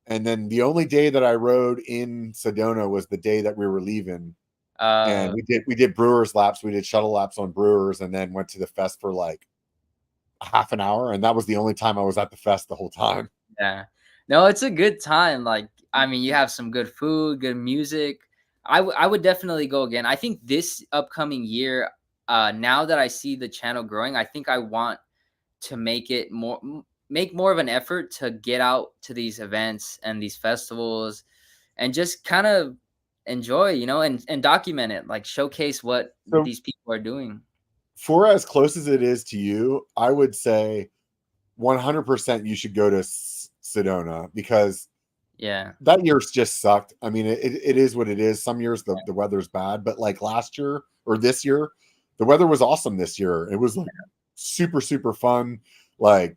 And then the only day that I rode in Sedona was the day that we were leaving. And uh we did Brewers laps, we did shuttle laps on Brewers, and then went to the fest for like a half an hour. And that was the only time I was at the fest the whole time. yeah. No, it's a good time. Like, I mean, you have some good food, good music. I would definitely go again. I think this upcoming year, now that I see the channel growing, I think I want to make more of an effort to get out to these events and these festivals and just kind of enjoy, and document it, like showcase what So these people are doing. for as close as it is to you, I would say 100% you should go to Sedona because Yeah. that year's just sucked. I mean, it is what it is. Some years the weather's bad, but like last year or this year, the weather was awesome this year. It was like super, super fun, like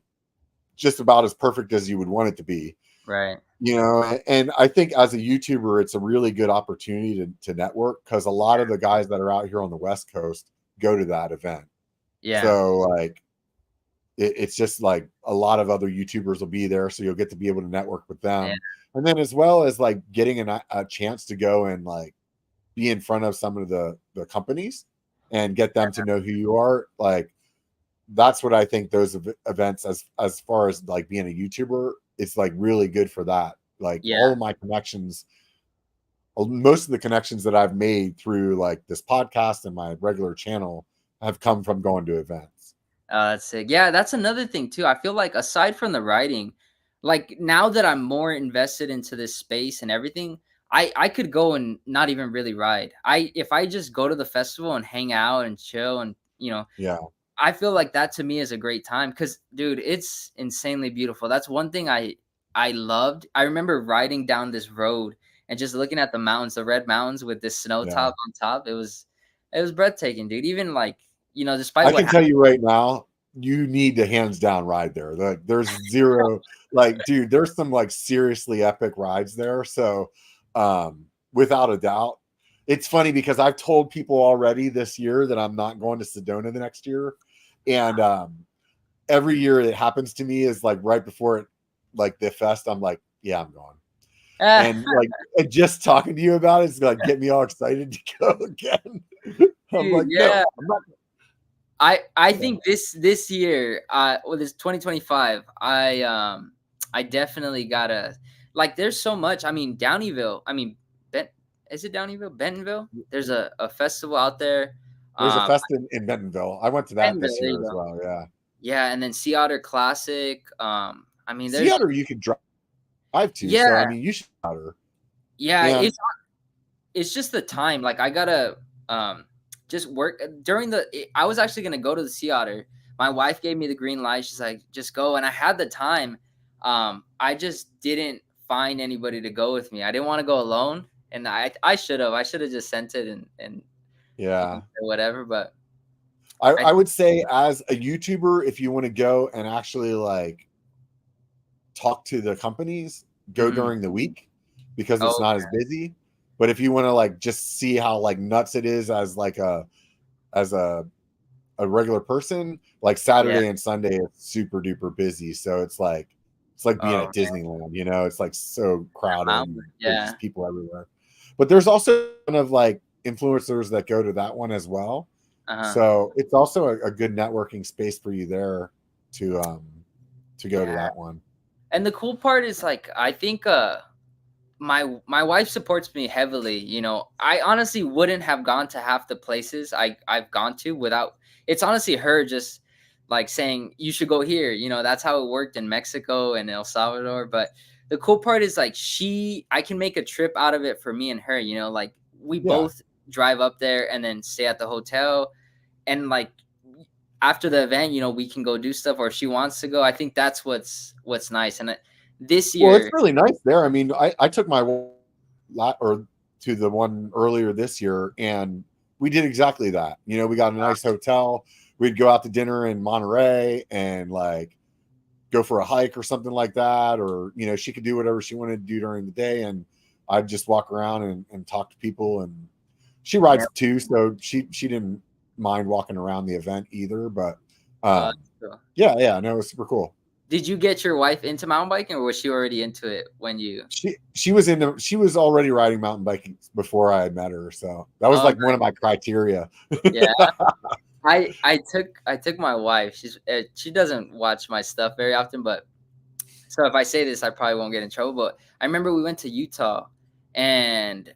just about as perfect as you would want it to be. Right. And I think as a YouTuber, it's a really good opportunity to network because a lot of the guys that are out here on the West Coast go to that event. Yeah. So like it's just like a lot of other YouTubers will be there, so you'll get to be able to network with Yeah. them, and then as well as like getting a chance to go and like be in front of some of the companies and get them to know who you are. Like that's what I think those events, as far as like being a YouTuber, it's like really good for that. Like Yeah. all of my connections, most of the connections that I've made through like this podcast and my regular channel have come from going to events. That's sick. Yeah, that's another thing too. I feel like aside from the writing, like now that I'm more invested into this space and everything, I could go and not even really ride. If I just go to the festival and hang out and chill and Yeah, I feel like that to me is a great time because, dude, it's insanely beautiful. That's one thing I loved. I remember riding down this road and just looking at the mountains, the red mountains with this snow yeah. top on top. It was breathtaking, dude. Even like despite I what can tell happened. you right now, you need to hands down ride there. Like there's zero, like, dude, there's some like seriously epic rides there. So without a doubt. It's funny because I've told people already this year that I'm not going to Sedona the next year. And every year it happens to me is like right before it, like the fest, I'm like, yeah, I'm going. And like and just talking to you about it is like get me all excited to go again. I'm Dude, like, no, yeah. I'm not. I think this year, well, this 2025, I definitely gotta, like, there's so much. I mean, Downeyville. I mean, is it Downeyville? Bentonville? There's a festival out there. There's a Um, fest in Bentonville. I went to that Bentonville, this there year you as go. well. Yeah. Yeah, and then Sea Otter Classic. I mean, Sea there's Otter you could drive to. So I yeah, mean you should Otter. yeah. And It's just the time. Like I gotta just work during I was actually gonna go to the Sea Otter. My wife gave me the green light. She's like, just go. And I had the time. I just didn't find anybody to go with me. I didn't want to go alone. And I should have. I should have just sent it and yeah. or whatever. But I I would say as a YouTuber, if you want to go and actually like talk to the companies, go mhm. during the week because it's Oh not as busy. But if you want to like just see how like nuts it is as like as a regular person, like yeah. Saturday and Sunday is super duper busy. So it's like being Oh at Disneyland, you know, it's like so crowded man. and there's Yeah. just people everywhere. But there's also kind of like influencers that go to that one as well. Uh-huh. So it's also a good networking space for you there to go to Yeah. that one. And the cool part is like I think my wife supports me heavily. You know, I honestly wouldn't have gone to half the places I've gone to without. It's honestly her just like saying you should go here. You know, that's how it worked in Mexico and El Salvador. But the cool part is like I can make a trip out of it for me and her. You know, like we Yeah. both drive up there and then stay at the hotel, and like after the event, you know, we can go do stuff, or if she wants to go. I think that's what's nice. And this Well, it's year, really nice there. I mean, I took my or to the one earlier this year, and we did exactly that. You know, we got a nice hotel. We'd go out to dinner in Monterey and like go for a hike or something like that, or you know, she could do whatever she wanted to do during the day, and I'd just walk around and talk to people. And she yeah, rides too, so she didn't mind walking around the event either. But um, so yeah, no, it was super cool. did you get your wife into mountain biking, or was she already into it when you? She was already riding mountain biking before I had met her, so that was Oh, like one of my criteria. yeah. I took my wife. She doesn't watch my stuff very often, but so if I say this, I probably won't get in trouble. But I remember we went to Utah, and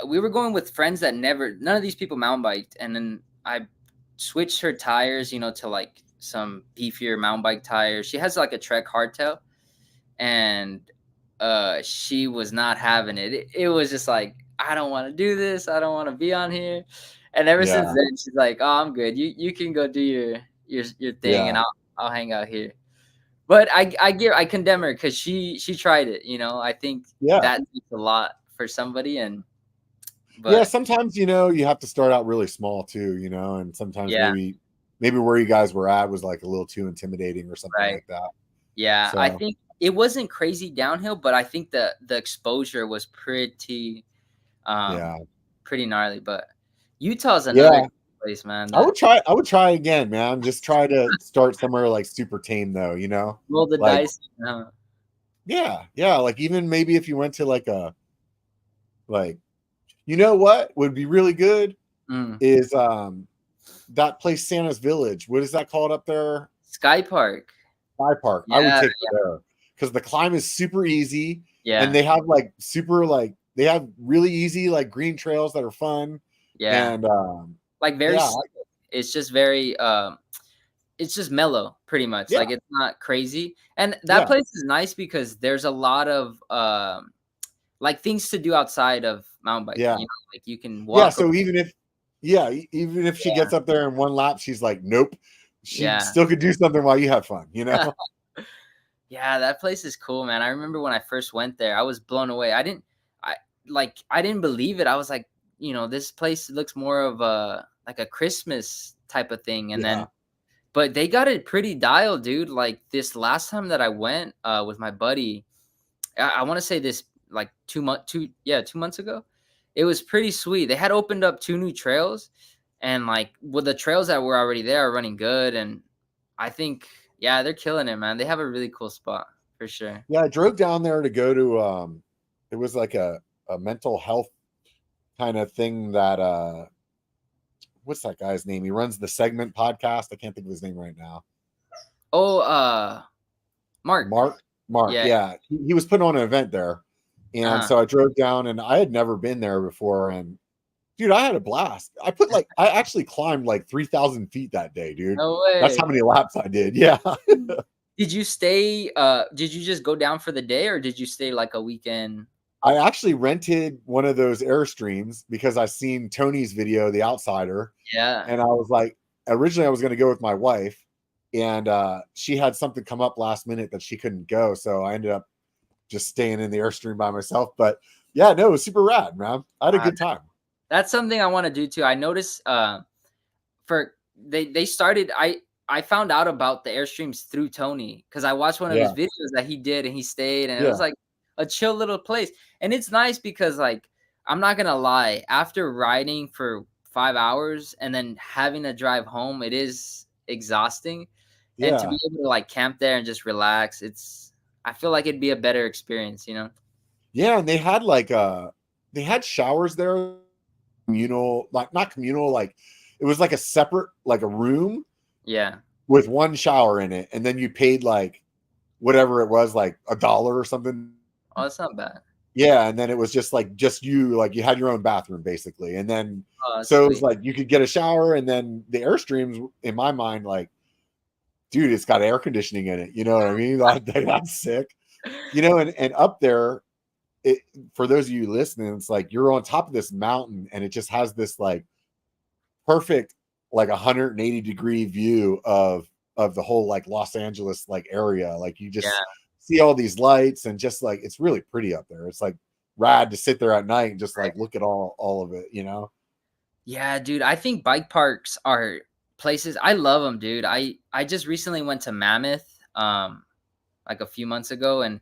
we were going with friends that none of these people mountain biked, and then I switched her tires, you know, to like some beefier mountain bike tires. She has like a Trek hardtail, and she was not having it. It was just like, I don't want to do this. I don't want to be on here. And ever since Yeah, then, she's like, "Oh, I'm good. You can go do your thing, and yeah, I'll hang out here." But I condemn her because she tried it. You know, I think yeah, that takes a lot for somebody, and yeah. but Sometimes you know you have to start out really small too, you know, and sometimes yeah, maybe where you guys were at was like a little too intimidating or something right, like that. yeah. I So think it wasn't crazy downhill, but I think the exposure was um yeah, pretty gnarly. But Utah's another yeah. place, man. I That would try. I would try again, man. Just try to start somewhere like super tame, though. You know, roll the like dice. yeah. Like even maybe if you went to like like you know what would be really good Mm. is that place Santa's Village. What is that called up there? Sky Park. Sky Park. I would Yeah, take her there because the climb is super easy, and yeah, they have like super like they have really easy like green trails that are fun, yeah. and Like yeah, it's just very it's just mellow, pretty much. yeah, Like it's not crazy. And that yeah, place is nice because there's a lot of like things to do outside of mountain biking. yeah, You know, like you can yeah. walk. So even if she Yeah, gets up there in one lap, she's like, nope. She yeah. still could do something while you have fun, you know? Yeah, that place is cool, man. I remember when I first went there, I was blown away. I I didn't believe it. I was like, you know, this place looks more of a like a Christmas type of thing. And Yeah. then But they got it pretty dialed, dude. Like this last time that I went with my buddy, I want to say this like 2 months ago. It was pretty sweet. They had opened up 2 new trails, and like with the trails that were already there are running good. And I think, yeah, they're killing it, man. They have a really cool spot for sure. Yeah, I drove down there to go to it was like a mental health kind of thing that what's that guy's name? He runs the Segment podcast. I can't think of his name right now. Oh, Mark. Mark, Yeah. yeah. He was putting on an event there. And Uh-huh. so I drove down and I had never been there before. And dude, I had a blast. I actually climbed like 3,000 feet that day, dude. No That's way. how many laps I did. Yeah. Did you stay? Did you just go down for the day, or did you stay like a weekend? I actually rented one of those Airstreams because I seen Tony's video, The Outsider. Yeah. And I was like, originally I was going to go with my wife, and she had something come up last minute that she couldn't go. So I ended up just staying in the Airstream by myself. But yeah, no, it was super rad, man. I had a good time. That's something I want to do too. I noticed for they started I found out about the Airstreams through Tony because I watched one of his Yeah. videos that he did and he stayed, and it Yeah. was like a chill little place. And it's nice because like I'm not gonna lie, after riding for 5 hours and then having to drive home, it is exhausting. And to Yeah. be able to like camp there and just relax, I feel like it'd be a better experience, you know? Yeah. And they had showers there, communal, like not communal, like it was like a separate, like a room Yeah. with one shower in it. And then you paid like whatever it was, like $1 or something. Oh, that's not bad. Yeah, and then it was just you, like you had your own bathroom basically. And then Oh, that's so it was sweet. like you could get a shower, and then the Airstreams in my mind, like, dude, it's got air conditioning in it. You know what I mean? Like that's sick. You know, and up there, it, for those of you listening, it's like you're on top of this mountain and it just has this like perfect like 180-degree view of the whole like Los Angeles like area. Like you Yeah. just see all these lights and just like it's really pretty up there. It's like rad to sit there at night and just like look at all of it, you know? Yeah, dude, I think bike parks are places I love them, dude. I just recently went to Mammoth, like a few months ago, and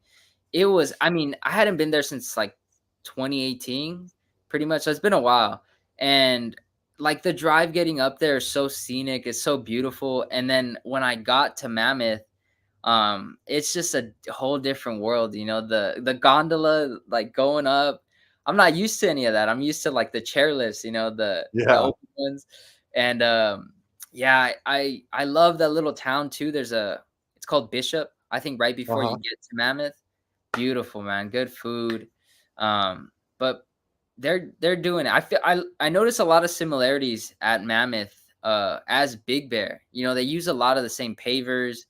it was I mean, I hadn't been there since like 2018, pretty much. So it's been a while. And like the drive getting up there is so scenic, it's so beautiful. And then when I got to Mammoth, it's just a whole different world, you know, the gondola like going up. I'm not used to any of that. I'm used to like the chairlifts, you know, the Yeah. open ones. And yeah, I love that little town too. It's called Bishop, I think, right before you Uh-huh. get to Mammoth. Beautiful, man. Good food. But they're doing it. I notice a lot of similarities at Mammoth as Big Bear. You know, they use a lot of the same pavers,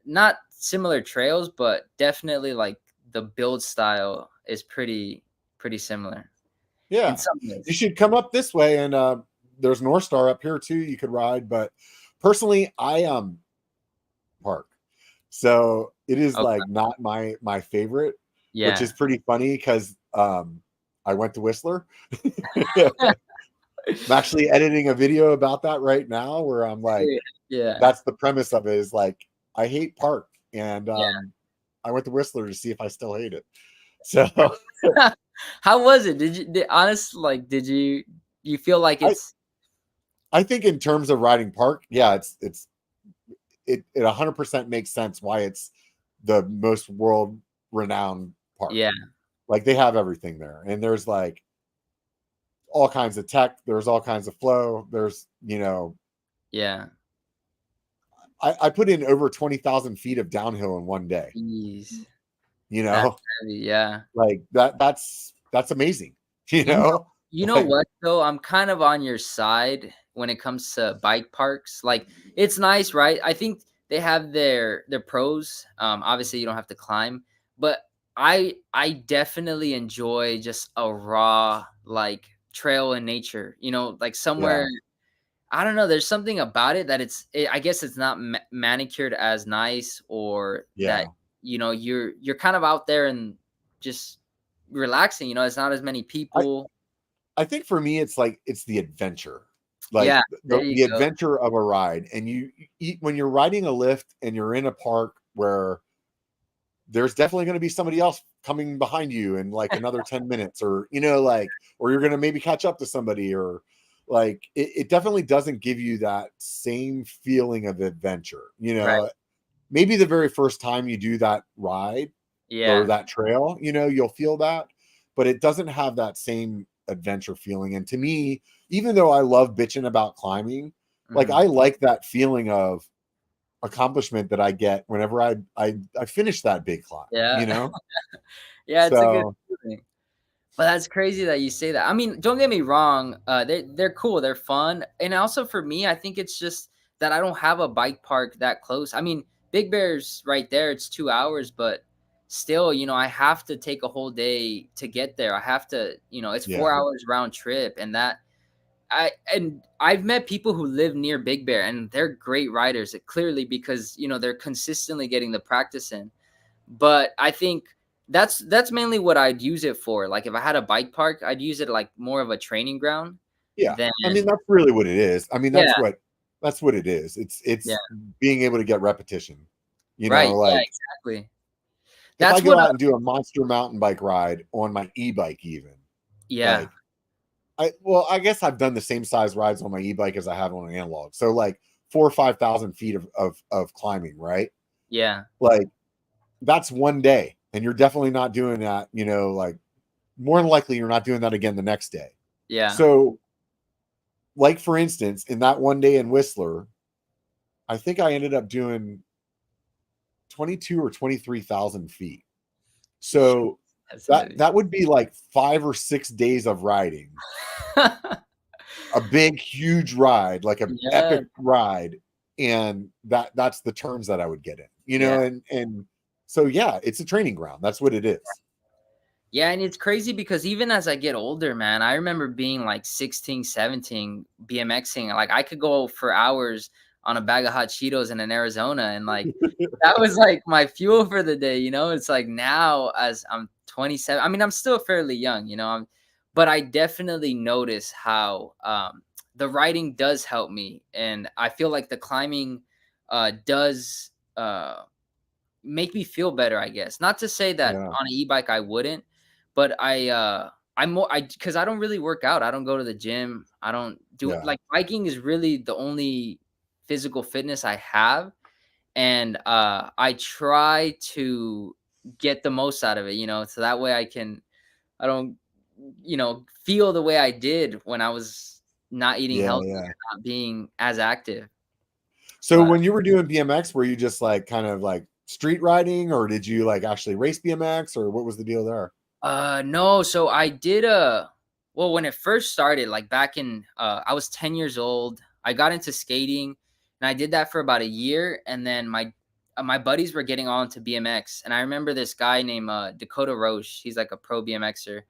not similar trails, but definitely like the build style is pretty similar in Yeah. some You ways. should come up this way, and there's North Star up here too you could ride. But personally, I park. So it is Okay. like not my favorite, which Yeah. is pretty funny because I went to Whistler. I'm actually editing a video about that right now where I'm like, Yeah. that's the premise of it is like, I hate park. And Yeah. I went to Whistler to see if I still hate it. So How was it? Did you feel like I, it's I think in terms of riding park, yeah, it 100% makes sense why it's the most world renowned park. yeah, Like they have everything there. And there's like all kinds of tech, there's all kinds of flow. There's, you know, yeah. I put in over 20,000 feet of downhill in one day, Jeez. you That's know, heavy, yeah. like that's amazing, you You know know, you know like, what though? I'm kind of on your side when it comes to bike parks. Like it's nice, right? I think they have their pros. Obviously you don't have to climb, but I definitely enjoy just a raw like trail in nature. You know, like yeah, somewhere I don't know, there's something about it that I guess it's not manicured as nice or that yeah. you know you're kind of out there and just relaxing, you know, it's not as many I, people. I think for me, it's like, it's the adventure. like Yeah, there you the go. adventure of a ride. And when you're riding a lift and you're in a park where there's definitely going to be somebody else coming behind you in like another 10 minutes, or like, or you're going to maybe catch up to somebody, or like it definitely doesn't give you that same feeling of adventure. Right. Maybe the very first time you do that ride or Yeah. that trail, you'll feel that, but it doesn't have that same adventure feeling. And to me, even though I love bitching about climbing, like Mhm. I like that feeling of accomplishment that I get whenever I finish that big climb, Yeah. Yeah, it's a good So feeling. But that's crazy that you say that. I mean, don't get me wrong, they're cool, they're fun, and also for me, I think it's just that I don't have a bike park that close. I mean, Big Bear's right there, it's 2 hours, but still, I have to take a whole day to get there. I have to, it's yeah, 4 hours round trip, and I've met people who live near Big Bear, and they're great riders, clearly because, they're consistently getting the practice in. But I think that's mainly what I'd use it for. Like, if I had a bike park, I'd use it like more of a training ground yeah. than I mean, that's really what it is. I mean, yeah, that's what it is. yeah. It's being able to get repetition. Right, yeah, Like exactly. if I That's go what out and do a monster mountain bike ride on my e-bike, even yeah, like I guess I've done the same size rides on my e-bike as I have on an analog. So like 4 or 5,000 feet of climbing, right? yeah, Like that's one day, and you're definitely not doing that. Like more than likely you're not doing that again the next day. yeah. So, like for instance, in that one day in Whistler, I think I ended up doing 22 or 23,000 feet. So That's that heavy. that would be like 5 or 6 days of riding, a big, huge ride, like a Yeah, epic ride, and that's the terms that I would get in, yeah. and so yeah, it's a training ground. That's what it is. Yeah, and it's crazy because even as I get older, man, I remember being like 16, 17, BMXing. Like, I could go for hours on a bag of hot Cheetos in Arizona, and like that was like my fuel for the day, It's like now as I'm 27, I mean, I'm still fairly young, but I definitely notice how the riding does help me, and I feel like the climbing does make me feel better, I guess. Not to say that Yeah, on an e-bike I wouldn't, but I'm more because I don't really work out. I don't go to the gym. I don't do yeah, like biking is really the only physical fitness I have, and I try to get the most out of it, so that way I don't feel the way I did when I was not eating yeah, healthy yeah. or not being as active. So But when you were doing BMX, were you just like kind of like street riding, or did you like actually race BMX, or what was the deal there? no, so I did well, when it first started, like back in I was 10 years old. I got into skating and I did that for about a year, and then my buddies were getting on to BMX, and I remember this guy named Dakota Roche. He's like a pro BMXer.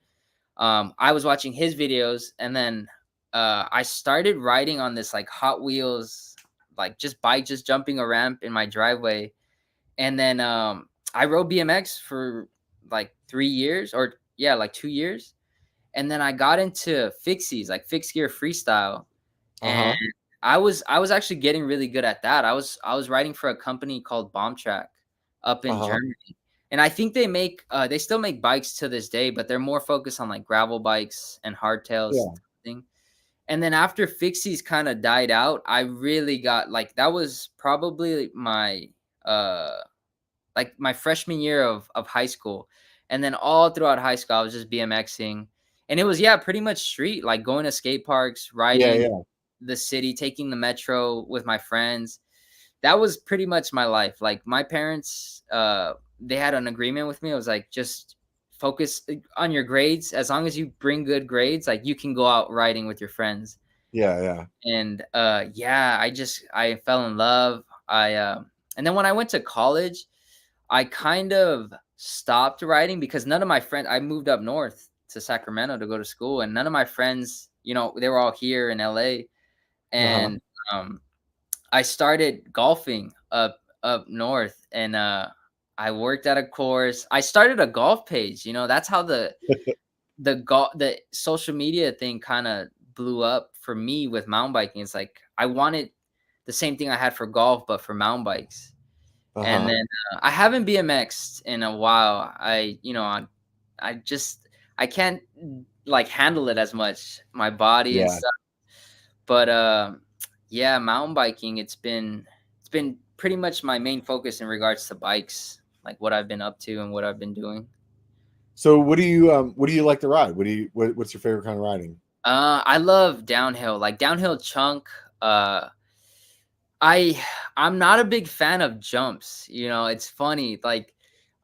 I was watching his videos, and then I started riding on this like Hot Wheels like just bike, just jumping a ramp in my driveway, and then I rode BMX for like 3 years, or yeah, like 2 years, and then I got into fixies, like fixed gear freestyle, and Uh-huh. I was actually getting really good at that. I was writing for a company called Bomb Track up in Uh-huh. Germany, and I think they still make bikes to this day, but they're more focused on like gravel bikes and hardtails Yeah. thing. And then after fixies kind of died out, I really got like that was probably uh my freshman year of high school. And then all throughout high school, I was just BMXing. And it was, yeah, pretty much street, like going to skate parks, Yeah, riding yeah. the city, taking the metro with my friends. That was pretty much my life. Like my parents, they had an agreement with me. It was like, just focus on your grades. As long as you bring good grades, like you can go out riding with your friends. Yeah, yeah. And yeah, I fell in love. And then when I went to college, I kind of stopped writing because none of my friends I moved up north to Sacramento to go to school, and none of my friends, they were all here in LA, Uh-huh. and um I started golfing up north, and I worked at a course. I started a golf page, that's how the social media thing kind of blew up for me with mountain biking. It's like I wanted the same thing I had for golf, but for mountain bikes. And Uh-huh. then I haven't BMX'd in a while. I just I can't like handle it as much, my body and Yeah. stuff. But yeah, mountain biking, it's been pretty much my main focus in regards to bikes, like what I've been up to and what I've been doing. So what do you like to ride? What's your favorite kind of riding? I love downhill, like downhill chunk. Uh, I I'm not a big fan of jumps. You know, it's funny. Like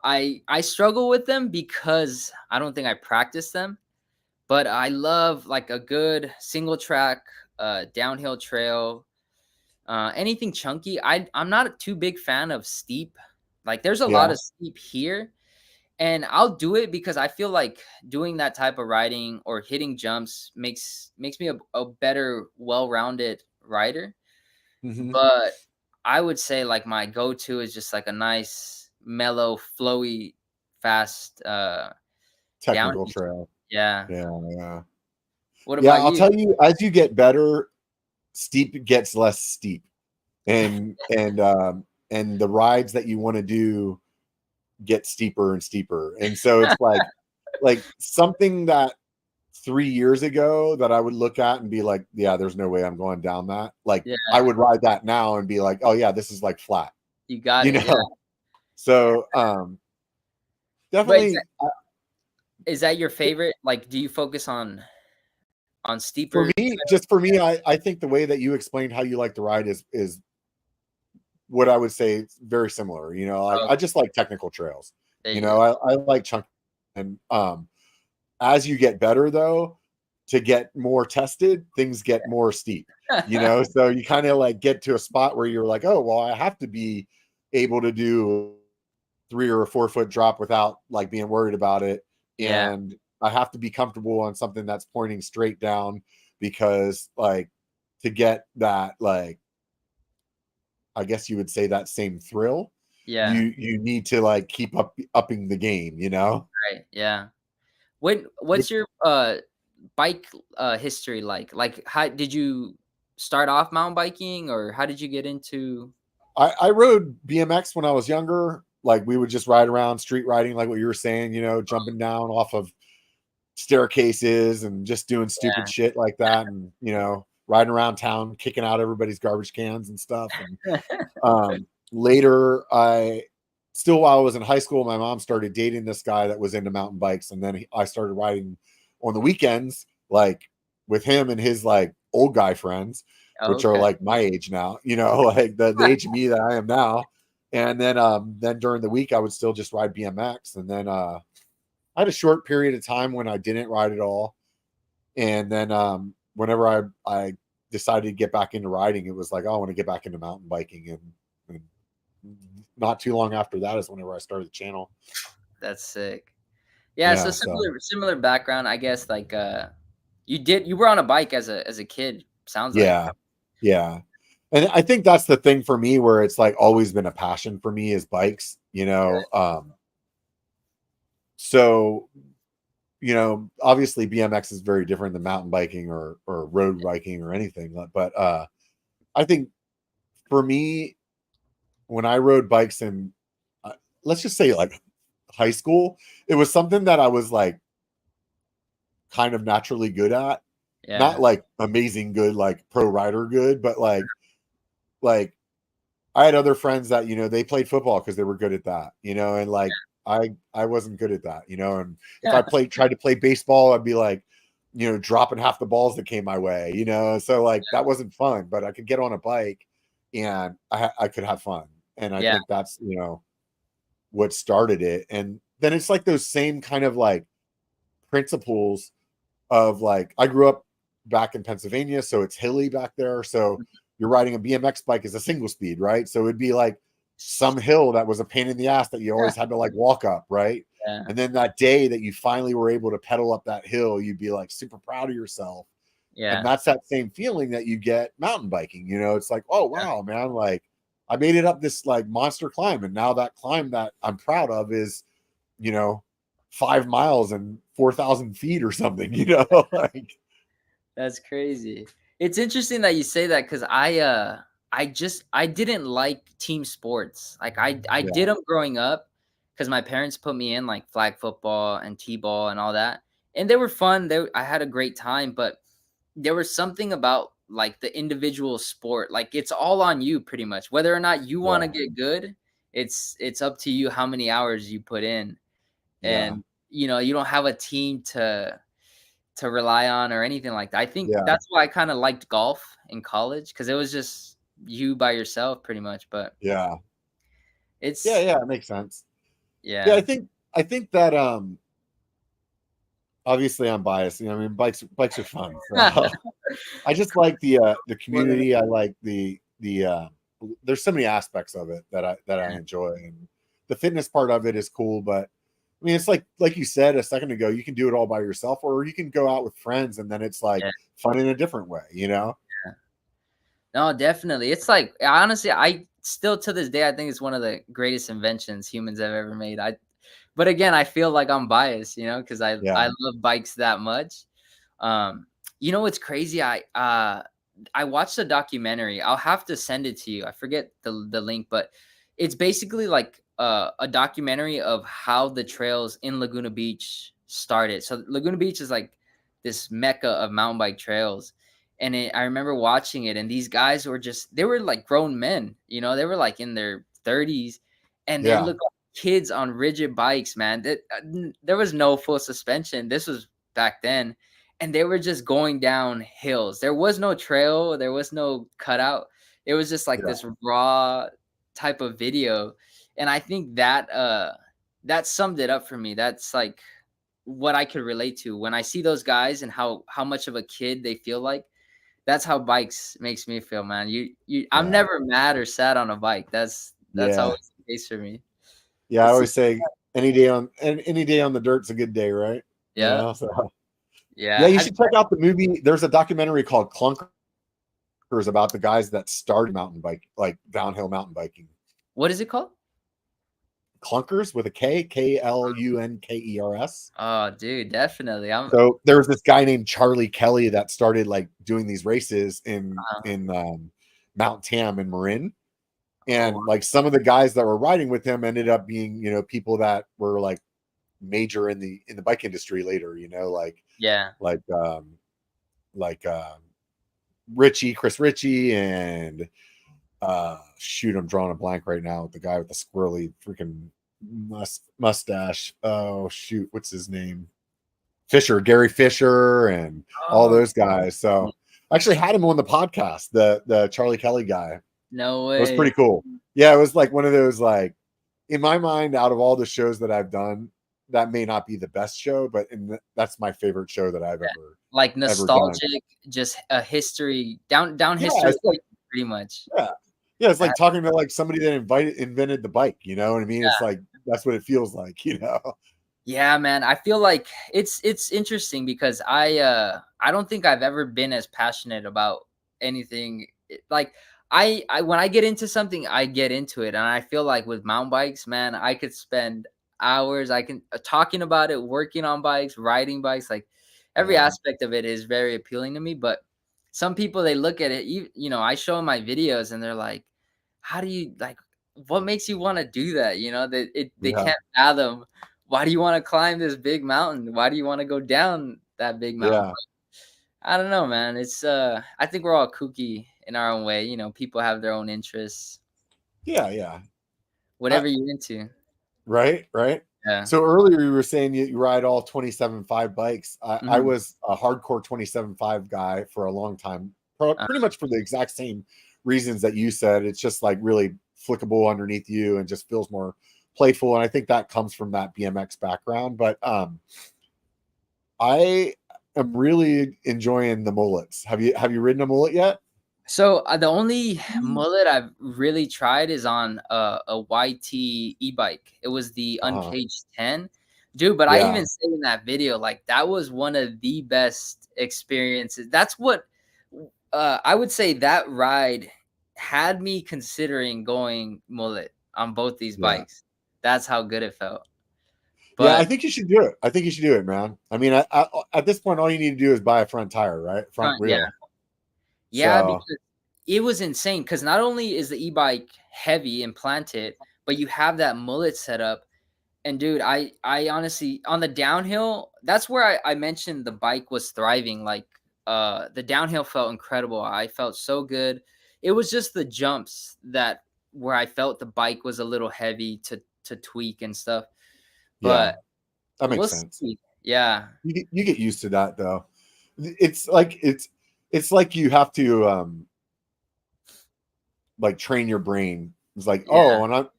I struggle with them because I don't think I practice them. But I love like a good single track downhill trail. Anything chunky. I'm not a too big fan of steep. Like there's a lot Yeah. of steep here, and I'll do it because I feel like doing that type of riding or hitting jumps makes me a better, well-rounded rider. Hmm. But I would say like my go-to is just like a nice, mellow, flowy, fast Technical downhill. trail. Yeah. Yeah, yeah. What Yeah, about I'll you? tell you, as you get better, steep gets less steep. And the rides that you want to do get steeper and steeper. And so it's like something that 3 years ago that I would look at and be like, yeah, there's no way I'm going down that. Like Yeah, I would ride that now and be like, oh yeah, this is like flat, you got you it. Yeah. know? So But definitely is that your favorite? Like, do you focus on for steeper? me, just for me, I think the way that you explained how you like to ride is what I would say very similar. You know, Oh, I just like technical trails. there You you know, go. I like chunk and as you get better though, to get more tested, things get more steep. You know, so you kind of like get to a spot where you're like, oh well, I have to be able to do 3 or 4 foot drop without like being worried about it. Yeah, And I have to be comfortable on something that's pointing straight down because like to get that like I guess you would say that same thrill, yeah, you need to like keep upping the game, you know? right, yeah. What's your bike history like? Like, how did you start off mountain biking, or how did you get into? I rode BMX when I was younger. Like we would just ride around street riding, like what you were saying, you know, jumping down off of staircases and just doing stupid shit like that. And, you know, riding around town, kicking out everybody's garbage cans and stuff. And later, still while I was in high school, my mom started dating this guy that was into mountain bikes. And then I started riding on the weekends, like with him and his like old guy friends, which are Okay. like my age now, you know, like the age of me that I am now. And then during the week I would still just ride BMX. And then I had a short period of time when I didn't ride at all. And then whenever I decided to get back into riding, it was like, oh, I want to get back into mountain biking. And not too long after that is whenever I started the channel. That's sick. Yeah, so Yeah. So similar background, I guess. Like, you were on a bike as a kid. Sounds like. yeah. Yeah. And I think that's the thing for me where it's like always been a passion for me is bikes, you know. So you know, obviously BMX is very different than mountain biking or road biking or anything. But I think for me, when I rode bikes in, let's just say like high school, it was something that I was like kind of naturally good at. Not Yeah. like amazing good, like pro rider good, but like I had other friends that, you know, they played football because they were good at that, you know, and like I wasn't good at that, you know, and if I tried to play baseball, I'd be like, you know, dropping half the balls that came my way, you know. So like that wasn't fun, but I could get on a bike and I could have fun. And I Yeah. think that's, you know, what started it. And then it's like those same kind of like principles of like I grew up back in Pennsylvania, so it's hilly back there. So you're riding a BMX bike is a single speed, right? So it'd be like some hill that was a pain in the ass that you always had to like walk up, right? Yeah. And then that day that you finally were able to pedal up that hill, you'd be like super proud of yourself. And Yeah. that's that same feeling that you get mountain biking. You know, it's like, oh wow, man, like I made it up this like monster climb. And now that climb that I'm proud of is, you know, 5 miles and 4,000 feet or something, you know, like That's crazy. It's interesting that you say that because I didn't like team sports. Like I Yeah, did them growing up because my parents put me in like flag football and t-ball and all that, and they were fun. I had a great time, but there was something about like the individual sport. Like it's all on you pretty much. Whether or not you want to yeah, get good, it's up to you how many hours you put in, yeah, and you don't have a team to rely on or anything like that. I think yeah, that's why I kind of liked golf in college because it was just you by yourself pretty much. But yeah, yeah, it's yeah. It makes sense. Yeah, yeah. I think that obviously I'm biased. You know, I mean, bikes are fun. So I just like the Well, community. I like the there's so many aspects of it that I enjoy, and the fitness part of it is cool. But I mean, it's like you said a second ago, you can do it all by yourself, or you can go out with friends, and then it's like yeah. fun in a different way. You know? No, definitely. It's like honestly, I still to this day I think it's one of the greatest inventions humans have ever made. But again, I feel like I'm biased, because I Yeah, love bikes that much. Um, what's crazy? I watched a documentary. I'll have to send it to you. I forget the link, but it's basically like a documentary of how the trails in Laguna Beach started. So Laguna Beach is like this mecca of mountain bike trails. And I remember watching it, and these guys they were like grown men, they were like in their 30s, and they yeah, looked like kids on rigid bikes, man. There was no full suspension. This was back then, and they were just going down hills. There was no trail, there was no cutout. It was just like yeah, this raw type of video, and I think that summed it up for me. That's like what I could relate to when I see those guys and how much of a kid they feel like. That's how bikes makes me feel, man. I'm yeah, never mad or sad on a bike. That's yeah, always the case for me. yeah. I It's always say any day on the dirt's a good day, right? You yeah, know, so yeah, yeah. you should check out the movie. There's a documentary called Clunkers about the guys that started mountain bike, like downhill mountain biking. What is it called? Clunkers with a Klunkers. Oh, dude, definitely. So there was this guy named Charlie Kelly that started like doing these races Uh, in Mount Tam in Marin, oh, and like some of the guys that were riding with him ended up being people that were like major in the bike industry later. yeah. Like like Chris Ritchie, and shoot, I'm drawing a blank right now with the guy with the squirrely freaking mustache. Oh shoot, what's his name? Gary Fisher, and all Oh, those guys. So I actually had him on the podcast, the Charlie Kelly guy. no It was way. pretty cool. Yeah, it was like one of those, like, in my mind, out of all the shows that I've done, that may not be the best show, but that's my favorite show that I've Like ever done. nostalgic, just a history down Yeah, history it's like lane, pretty much. yeah. Yeah, it's like That, talking to like somebody that invented the bike, you know what I mean? It's like that's what it feels like. yeah, man. I feel like it's interesting because I don't think I've ever been as passionate about anything. Like I when I get into something, I get into it, and I feel like with mountain bikes, man, I could spend hours. I can talking about it, working on bikes, riding bikes, like every Yeah. aspect of it is very appealing to me. But some people they look at it, I show them my videos, and they're like, "How do you like? What makes you want to do that?" They Yeah. can't fathom why do you want to climb this big mountain? Why do you want to go down that big mountain? Yeah. I don't know, man. I think we're all kooky in our own way. People have their own interests. Yeah. Yeah. I, Whatever you're into. right. Right. Yeah. So earlier you were saying you ride all 27.5 bikes. I Mhm. was a hardcore 27.5 guy for a long time, Uh, pretty much for the exact same reasons that you said. It's just like really flickable underneath you and just feels more playful. And I think that comes from that BMX background. But I am really enjoying the mullets. Have you ridden a mullet yet? so the only mullet I've really tried is on a YT e-bike. It was the Uh-huh. Uncaged 10. Dude, but I Yeah. even say in that video, like that was one of the best experiences. That's what I would say that ride had me considering going mullet on both these Yeah. bikes. That's how good it felt. Yeah, I But think you should do it. I think you should do it, man. I mean, at this point, all you need to do is buy a front tire, right? Front yeah, wheel. yeah, So because it was insane. Because not only is the e-bike heavy and planted, but you have that mullet setup. And dude, I honestly on the downhill, that's where I mentioned the bike was thriving. Like the downhill felt incredible. I felt so good. It was just the jumps that where I felt the bike was a little heavy to tweak and stuff. yeah, But that makes we'll sense. see. Yeah. You get used to that though. It's like it's like you have to like train your brain. It's like, Yeah. oh,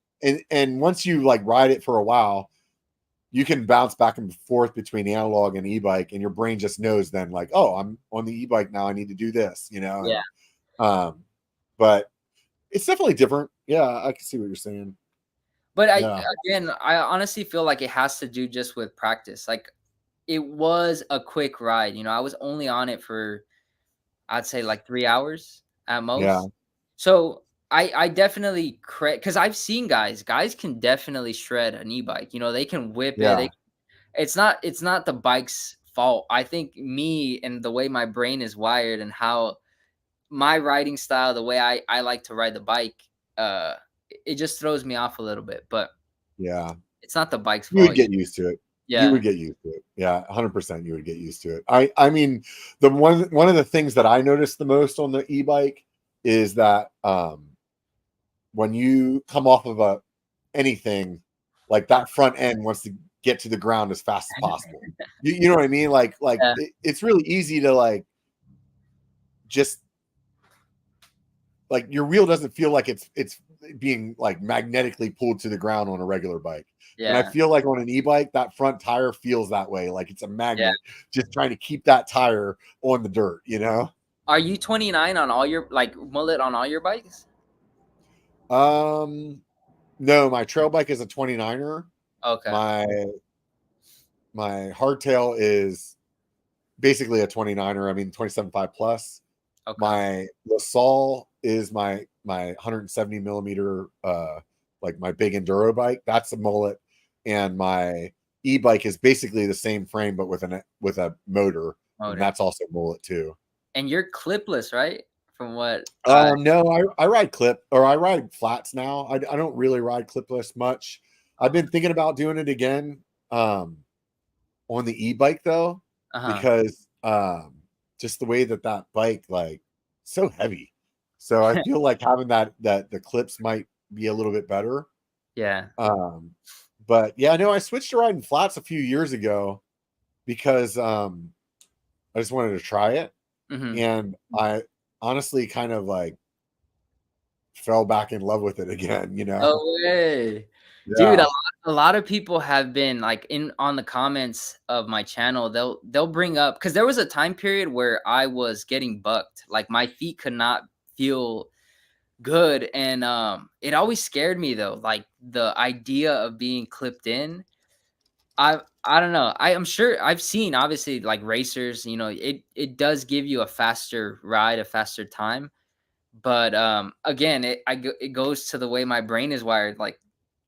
and once you like ride it for a while, you can bounce back and forth between analog and e-bike, and your brain just knows then like, oh, I'm on the e-bike now, I need to do this, you know. Yeah. And but it's definitely different. Yeah, I can see what you're saying. But Yeah, I honestly feel like it has to do just with practice. Like it was a quick ride. I was only on it for I'd say like 3 hours at yeah, most. So I definitely because I've seen guys can definitely shred an e-bike. They can whip it. yeah, It's not the bike's fault. I think me and the way my brain is wired and how my riding style, the way I like to ride the bike, uh, it just throws me off a little bit. But yeah. it's not the bike's You would fault. get used to it. You Yeah. would get used to it. Yeah, 100% you would get used to it. I mean, the one of the things that I noticed the most on the e-bike is that when you come off of anything, like that front end wants to get to the ground as fast as possible. You know what I mean? Like Yeah. it's really easy to like just like your wheel doesn't feel like it's being like magnetically pulled to the ground on a regular bike. And I Yeah. feel like on an e-bike, that front tire feels that way, like it's a Yeah. magnet just trying to keep that tire on the dirt, you know? Are you 29 on all your like mullet on all your bikes? Um no, my trail bike is a 29er. Okay. My my hardtail is basically a 29er. I mean 27.5 plus. Okay. My LaSalle is my 170 millimeter like my big enduro bike. That's a mullet, and my e-bike is basically the same frame but with a motor, and Motor. that's also mullet too. And you're clipless, right? From what I No, I ride clip or I ride flats now. I don't really ride clipless much. I've been thinking about doing it again on the e-bike though, uh-huh. because just the way that bike like so heavy. So I feel like having that the clips might be a little bit better. Yeah. Um but yeah, no, I switched to riding flats a few years ago because I just wanted to try it, Mhm. and I honestly kind of like fell back in love with it again, you know. No way. Dude, Yeah. a lot of people have been like in on the comments of my channel, they'll bring up because there was a time period where I was getting bucked. Like my feet could not feel good. And it always scared me though. Like the idea of being clipped in. I don't know. I am sure I've seen obviously like racers, it does give you a faster ride, a faster time. But again, it goes to the way my brain is wired. Like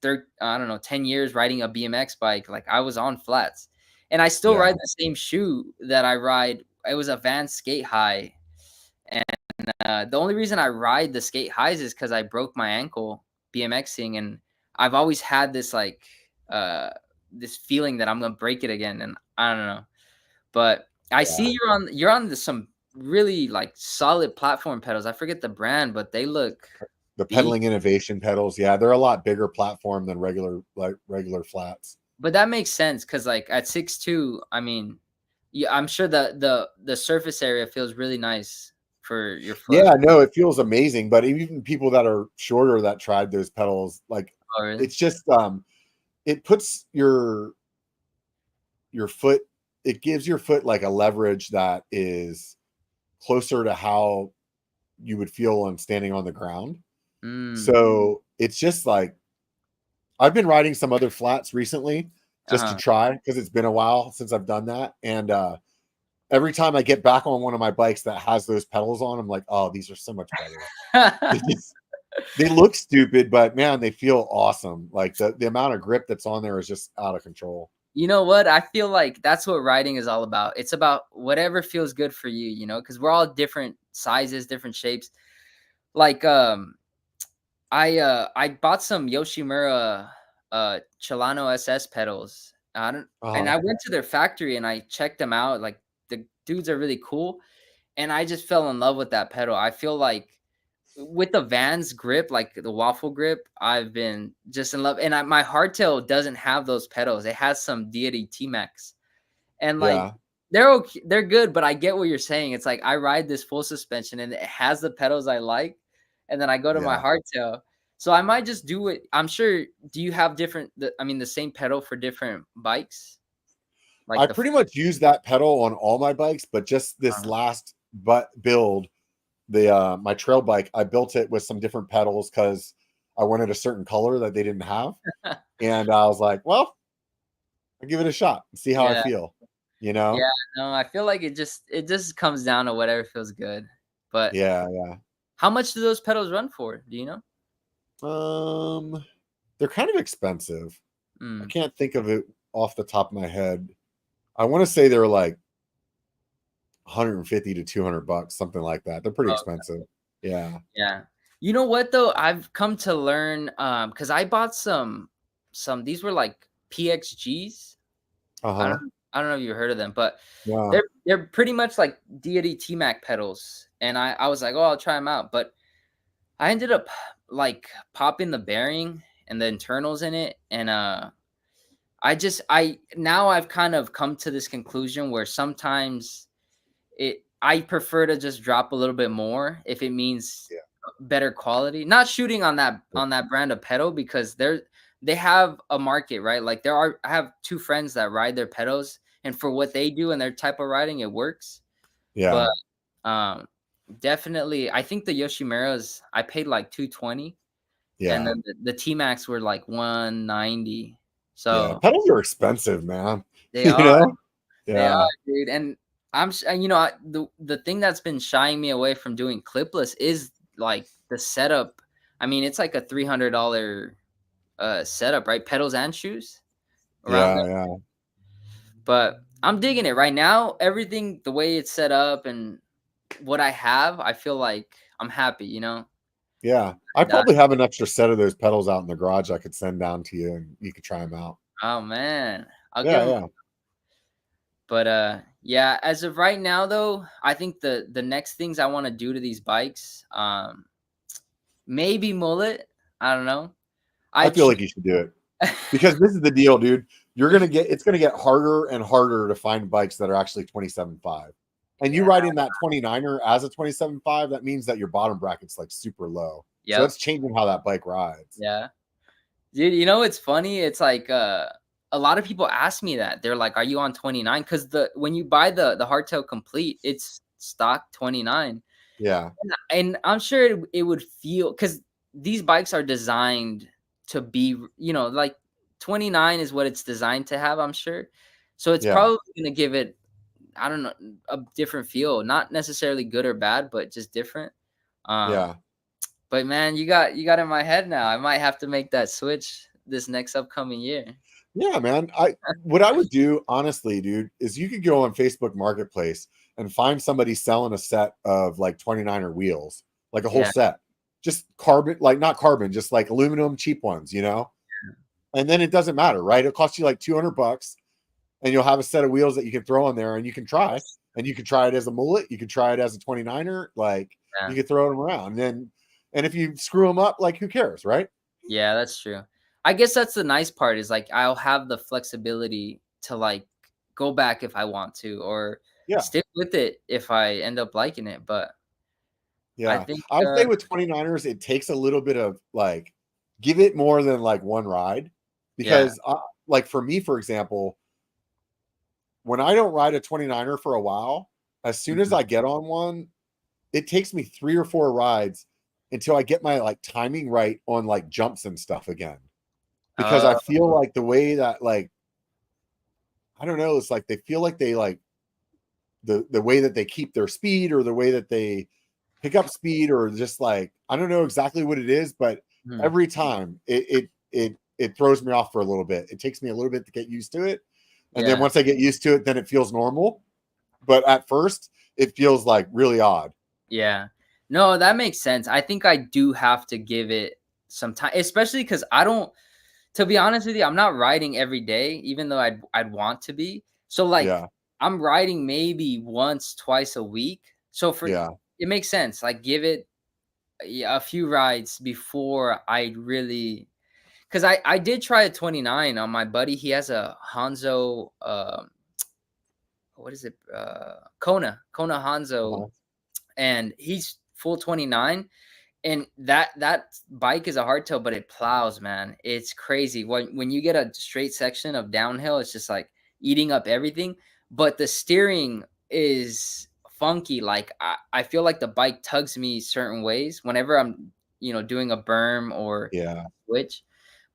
I don't know, 10 years riding a BMX bike, like I was on flats. And I still Yeah. ride the same shoe that I ride. It was a Vans Skate High. And the only reason I ride the Skate Highs is because I broke my ankle BMXing, and I've always had this like this feeling that I'm gonna break it again, and I don't know. But I Yeah. see you're on some really like solid platform pedals. I forget the brand, but they look The beat. pedaling innovation pedals, yeah, they're a lot bigger platform than regular flats. But that makes sense because like at 6'2", I mean, yeah, I'm sure the surface area feels really nice for your foot. Yeah, no, it feels amazing. But even people that are shorter that tried those pedals, like Oh, really? it's just it puts your foot, it gives your foot like a leverage that is closer to how you would feel on standing on the ground. Mm. So it's just like I've been riding some other flats recently just to Uh-huh. try because it's been a while since I've done that. And every time I get back on one of my bikes that has those pedals on, I'm like, oh, these are so much better. They look stupid, but man, they feel awesome. Like the amount of grip that's on there is just out of control. You know what? I feel like that's what riding is all about. It's about whatever feels good for you, because we're all different sizes, different shapes. Like, I bought some Yoshimura Chelano SS pedals. And Uh-huh. I went to their factory and I checked them out. Like the dudes are really cool, and I just fell in love with that pedal. I feel like with the Vans grip, like the waffle grip, I've been just in love. And my hardtail doesn't have those pedals. It has some Deity T-Max, and like Yeah. they're good. But I get what you're saying. It's like I ride this full suspension and it has the pedals I like, and then I go to my Yeah. hardtail. So I might just do it. I'm sure. Do you have different? I mean, the same pedal for different bikes, I like the. pretty much use that pedal on all my bikes, but just this last build, the my trail bike, I built it with some different pedals because I wanted a certain color that they didn't have. And I was like, well, I'll give it a shot and see how I Yeah, feel, yeah. No, I feel like it just comes down to whatever feels good. But Yeah, yeah. how much do those pedals run for? Do you know? They're kind of expensive. I Mm, can't think of it off the top of my head. I want to say they're like 150 to 200 bucks, something like that. They're pretty oh, expensive. Yeah. yeah. You know what though? I've come to learn because I bought some these were like PXGs. I Uh-huh. don't I don't know if you heard of them, but Yeah. they're pretty much like Deity T-Mac pedals. And I was like, oh, I'll try them out. But I ended up like popping the bearing and the internals in it. And I now I've kind of come to this conclusion where sometimes I prefer to just drop a little bit more if it means Yeah. better quality. Not shooting on that brand of pedal because they have a market, right? Like I have two friends that ride their pedals, and for what they do and their type of riding, it works. But Yeah. um definitely I think the Yoshimuras I paid like 220, and Yeah. then the T-Max were like 190. Yeah. So Pedals are expensive, man. they You are. know? They are, Yeah. dude, and the thing that's been shying me away from doing clipless is like the setup. I mean, it's like a $300 setup, right? Pedals and shoes around Yeah. there. Yeah. But I'm digging it right now. Everything, the way it's set up and what I have, I feel like I'm happy. Yeah. I And, probably have an extra set of those pedals out in the garage I could send down to you and you could try them out. oh man, I'll give Yeah. them. Yeah. But yeah. As of right now, though, I think the next things I want to do to these bikes, maybe mullet. I don't know. I I feel tr- like you should do it. Because this is the deal, dude. It's gonna get harder and harder to find bikes that are actually 27.5. And you yeah. riding that 29er as a 27.5, that means that your bottom bracket's like super low. So Yep. that's changing how that bike rides. Yeah. Dude, it's funny. It's like a lot of people ask me that. They're like, "Are you on 29?" Because when you buy the hardtail complete, it's stock 29. Yeah. And I'm sure it would feel because these bikes are designed to be, like 29 is what it's designed to have, I'm sure. So it's Yeah. probably gonna give it, I don't know, a different feel. Not necessarily good or bad, but just different. Um, Yeah. but man, you got in my head now. I might have to make that switch this next upcoming year. Yeah, man. I What I would do, honestly, dude, is you could go on Facebook Marketplace and find somebody selling a set of like 29er wheels, like a whole Yeah, set. Just carbon, like not carbon, just like aluminum cheap ones, And then it doesn't matter, right? It costs you like 200 bucks and you'll have a set of wheels that you can throw on there and you can try. And you can try it as a mullet, you could try it as a 29er, like yeah, you could throw them around. And if you screw them up, like who cares, right? yeah. That's true. I guess that's the nice part is like I'll have the flexibility to like go back if I want to, or Yeah. stick with it if I end up liking it. But I Yeah. think, I would say with 29ers, it takes a little bit of like, give it more than like one ride. yeah, Because, like for me, for example, when I don't ride a 29er for a while, as soon as mhm. I get on one, it takes me 3 or 4 rides until I get my like timing right on like jumps and stuff again. Because I Oh, feel like the way that like, I don't know, it's like they feel like they like the way that they keep their speed or the way that they pick up speed or just like I don't know exactly what it is, but mhm. every time it throws me off for a little bit. It takes me a little bit to get used to it. And then Yeah. once I get used to it, then it feels normal. But at first, it feels like really odd. Yeah. No, that makes sense. I think I do have to give it some time, especially because I don't. To be honest with you, I'm not riding every day, even though I'd want to be. So like, Yeah. I'm riding maybe once, twice a week. So for Yeah. it makes sense. Like, give it a few rides before I really. Because I did try a 29 on my buddy. He has a Hanzo. What is it? Kona Hanzo, Uh-huh. and he's full 29. And that bike is a hardtail, but it plows, man. It's crazy. When you get a straight section of downhill, it's just like eating up everything. But the steering is funky. Like I feel like the bike tugs me certain ways whenever I'm, doing a berm or Yeah. switch.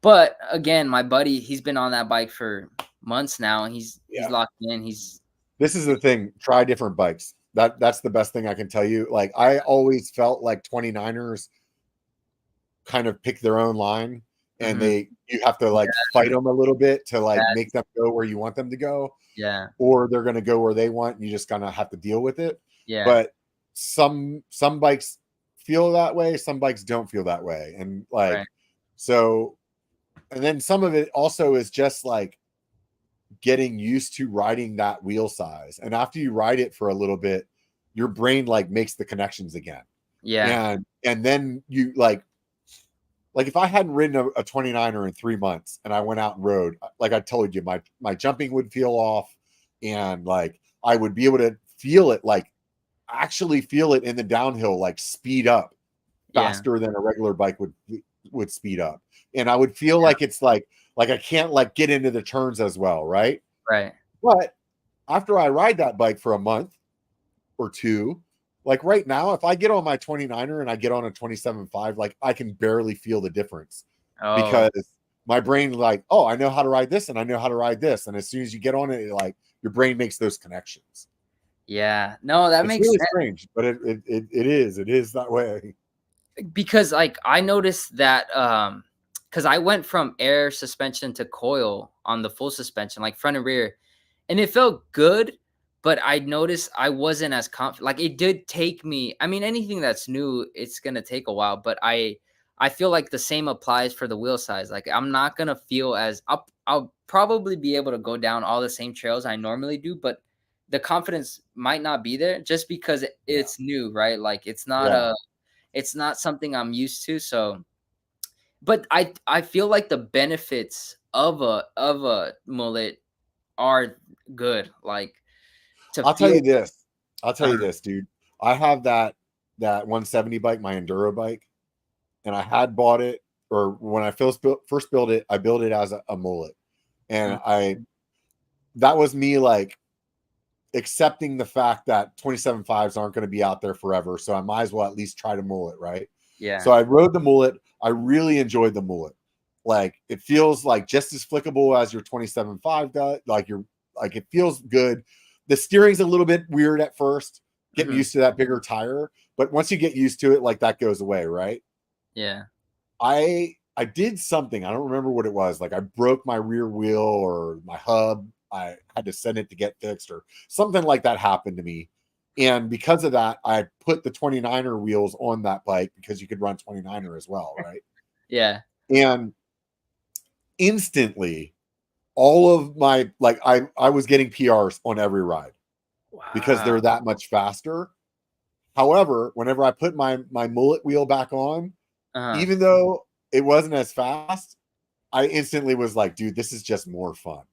But again, my buddy, he's been on that bike for months now, and he's Yeah. locked in. He's This is the thing. Try different bikes. That's the best thing I can tell you. Like I always felt like 29ers kind of pick their own line, and mhm, you have to like yeah, fight them a little bit to like make that's them go where you want them to go, yeah, or they're going to go where they want, and you just kind of have to deal with it. yeah, But some bikes feel that way, some bikes don't feel that way, and right, like so. And then some of it also is just like getting used to riding that wheel size, and after you ride it for a little bit, your brain like makes the connections again, yeah, and then you like if I hadn't ridden a 29er in 3 months and I went out and rode, like I told you, my jumping would feel off, and like I would be able to feel it, like actually feel it in the downhill, like speed up yeah, faster than a regular bike would speed up. And I would feel yeah, like it's like I can't like get into the turns as well, right? right. But after I ride that bike for a month or two, like right now, if I get on my 29er and I get on a 27.5, like I can barely feel the difference Oh, because my brain, like, oh, I know how to ride this and I know how to ride this. And as soon as you get on it, like your brain makes those connections. yeah. No, that It's makes really sense strange, but it is that way. because, like, I noticed that, because I went from air suspension to coil on the full suspension, like front and rear, and it felt good, but I noticed I wasn't as confident. Like, it did take me. I mean, anything that's new, it's gonna take a while, but I feel like the same applies for the wheel size. Like, I'm not gonna feel as I'll probably be able to go down all the same trails I normally do, but the confidence might not be there just because Yeah. it's new, right? Like, Yeah. it's not something I'm used to. So, but I feel like the benefits of a mullet are good. Like, to I'll tell feel. you this. I'll tell uh, you this, dude. I have that 170 bike, my enduro bike, and I had bought it, or when I first built it, I built it as a mullet, and mm, I that was me like accepting the fact that 27.5s aren't going to be out there forever, so I might as well at least try to mullet, right? So yeah, I rode the mullet. I really enjoyed the mullet. Like it feels like just as flickable as your 27.5 does. Like it feels good. The steering's a little bit weird at first, getting mhm, used to that bigger tire, but once you get used to it, like that goes away, right? yeah, I did something. I don't remember what it was. Like I broke my rear wheel or my hub. I had to send it to get fixed or something like that happened to me. And because of that, I put the 29er wheels on that bike because you could run 29er as well, right? yeah. And instantly all of my like I was getting PRs on every ride because Wow. they're that much faster. However, whenever I put my mullet wheel back on, Uh-huh. even though it wasn't as fast, I instantly was like, dude, this is just more fun.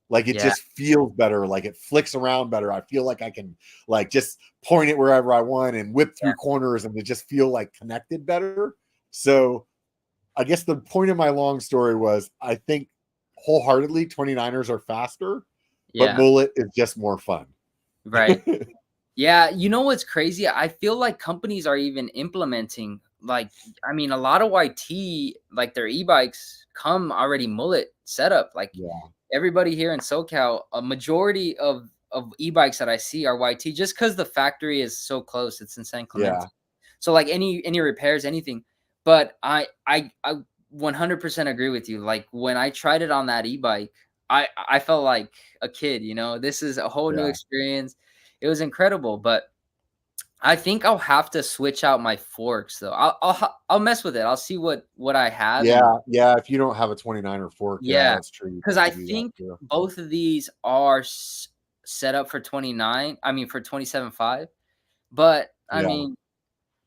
Like it Yeah, just feels better. Like it flicks around better. I feel like I can like just point it wherever I want and whip yeah, through corners and it just feel like connected better. So I guess the point of my long story was I think wholeheartedly 29ers are faster, but yeah. mullet is just more fun. Right. Yeah, you know what's crazy? I feel like companies are even implementing, like, I mean, a lot of YT, like their e-bikes come already mullet setup. Like, Yeah. everybody here in SoCal, a majority of e-bikes that I see are YT just because the factory is so close. It's in San Clemente. Yeah. So like any repairs, anything. But I 100% agree with you. Like when I tried it on that e-bike, I felt like a kid, this is a whole new Yeah. experience. It was incredible, but I think I'll have to switch out my forks though. I'll mess with it. I'll see what I have, and Yeah. Yeah. If you don't have a 29er fork, yeah, yeah, that's true. You'd because have I to do that think too. both of these are set up for 29. I mean for 27.5. But I Yeah. mean,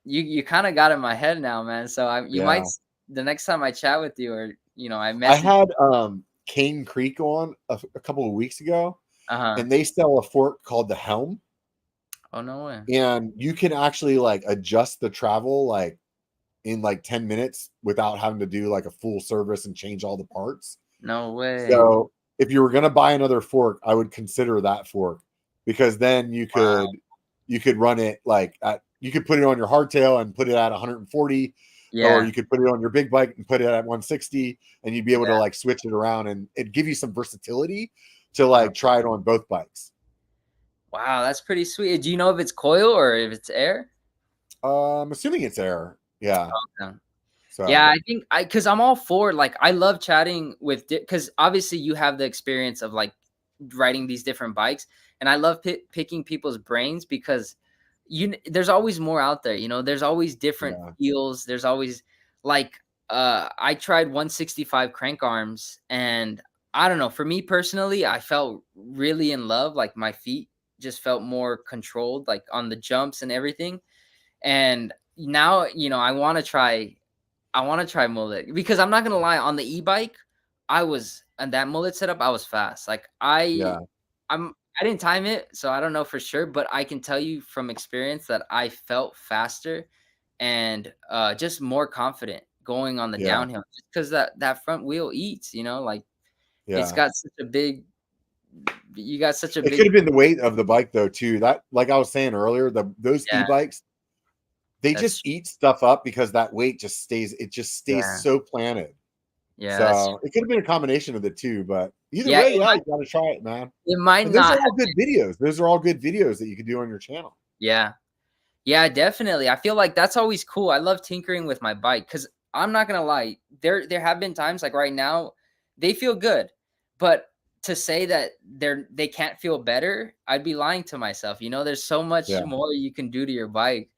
you kind of got in my head now, man. So you might Yeah. the next time I chat with you, or I I message. had Cane Creek on a couple of weeks ago, Uh huh. and they sell a fork called the Helm, Oh no way. and you can actually like adjust the travel like in like 10 minutes without having to do like a full service and change all the parts. No way. So if you were going to buy another fork, I would consider that fork, because then Wow. you could run it like you could put it on your hardtail and put it at 140, or Yeah. you could put it on your big bike and put it at 160, and you'd be able to Yeah. like switch it around, and it'd give you some versatility to No. like try it on both bikes. Wow, that's pretty sweet. Do you know if it's coil or if it's air? I'm assuming it's air. Yeah. Okay. Yeah, So I think because I'm all for like I love chatting with because obviously you have the experience of like riding these different bikes, and I love picking people's brains because there's always more out there. There's always different yeah. feels. There's always like I tried 165 crank arms, and I don't know. For me personally, I felt really in love. Like my feet just felt more controlled, like on the jumps and everything. And now I want to try mullet because I'm not gonna lie, on the e-bike, I was and that mullet setup, I was fast. Like Yeah. I didn't time it, so I don't know for sure, but I can tell you from experience that I felt faster and just more confident going on the Yeah. downhill just because that front wheel eats, like it's Yeah. got such a big you got such a It could big have been the weight of the bike though too. That, like I was saying earlier, those yeah, e-bikes, they just that's eat stuff up because that weight just stays. It just stays yeah, so planted. yeah, that's So it could have been a combination of the two, but either yeah, way, yeah, you got to try it, man. it might And those are not all good videos. Those are all good videos that you can do on your channel. yeah. Yeah, definitely. I feel like that's always cool. I love tinkering with my bike because I'm not gonna lie. There have been times like right now, they feel good, but to say that they can't feel better, I'd be lying to myself. There's so much Yeah, more you can do to your bike,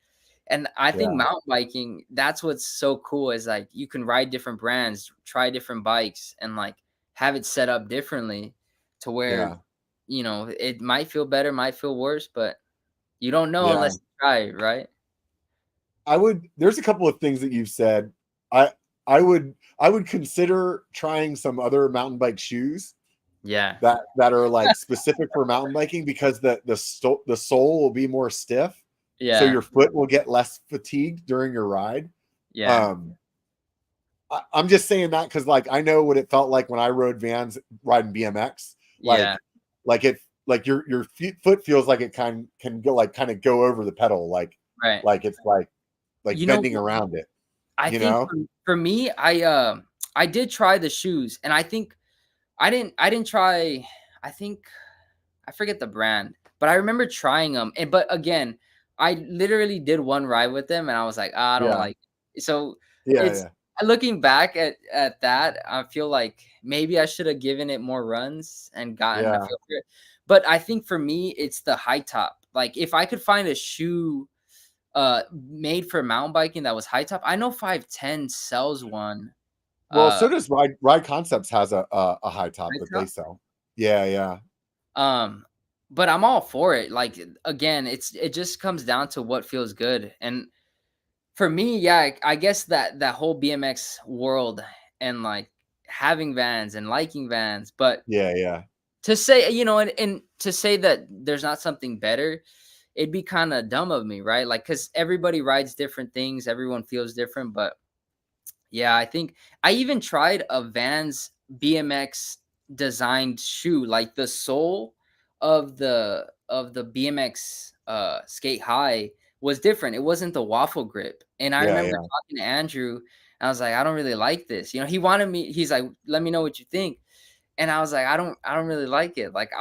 and I think yeah, mountain biking. That's what's so cool is like you can ride different brands, try different bikes, and like have it set up differently to where yeah, it might feel better, might feel worse, but you don't know yeah. unless you try it, right? I would. There's a couple of things that you've said. I I would consider trying some other mountain bike shoes Yeah. that are like specific for mountain biking, because the sole will be more stiff, so Yeah. your foot will get less fatigued during your ride. Yeah. Um, I'm just saying that because like I know what it felt like when I rode Vans riding BMX. Yeah. Like it like your foot feels like it can go like kind of go over the pedal, Right. like it's like You know, bending around it, I you think know? for me, I did try the shoes, and I think I didn't try. I think I forget the brand, but I remember trying them. And but again, I literally did one ride with them, and I was like, I don't Yeah, like it. So yeah, it's yeah, looking back at that, I feel like maybe I should have given it more runs and gotten a yeah. feel for it. But I think for me, it's the high top. Like if I could find a shoe made for mountain biking that was high top. I know 510 sells one Well, uh so does Ride Concepts has a high top high that they top. sell. Yeah, yeah, Um but I'm all for it. Like again, it just comes down to what feels good. And for me, yeah, I guess that whole BMX world and like having vans and liking vans, but yeah, yeah, to say, and to say that there's not something better, it'd be kind of dumb of me, right? Like cuz everybody rides different things, everyone feels different, but yeah, I think I even tried a Vans BMX designed shoe, like the sole of the BMX skate high was different. It wasn't the waffle grip. And I yeah, remember yeah, talking to Andrew, and I was like, I don't really like this. He wanted me, he's like, let me know what you think. And I was like, I don't really like it. Like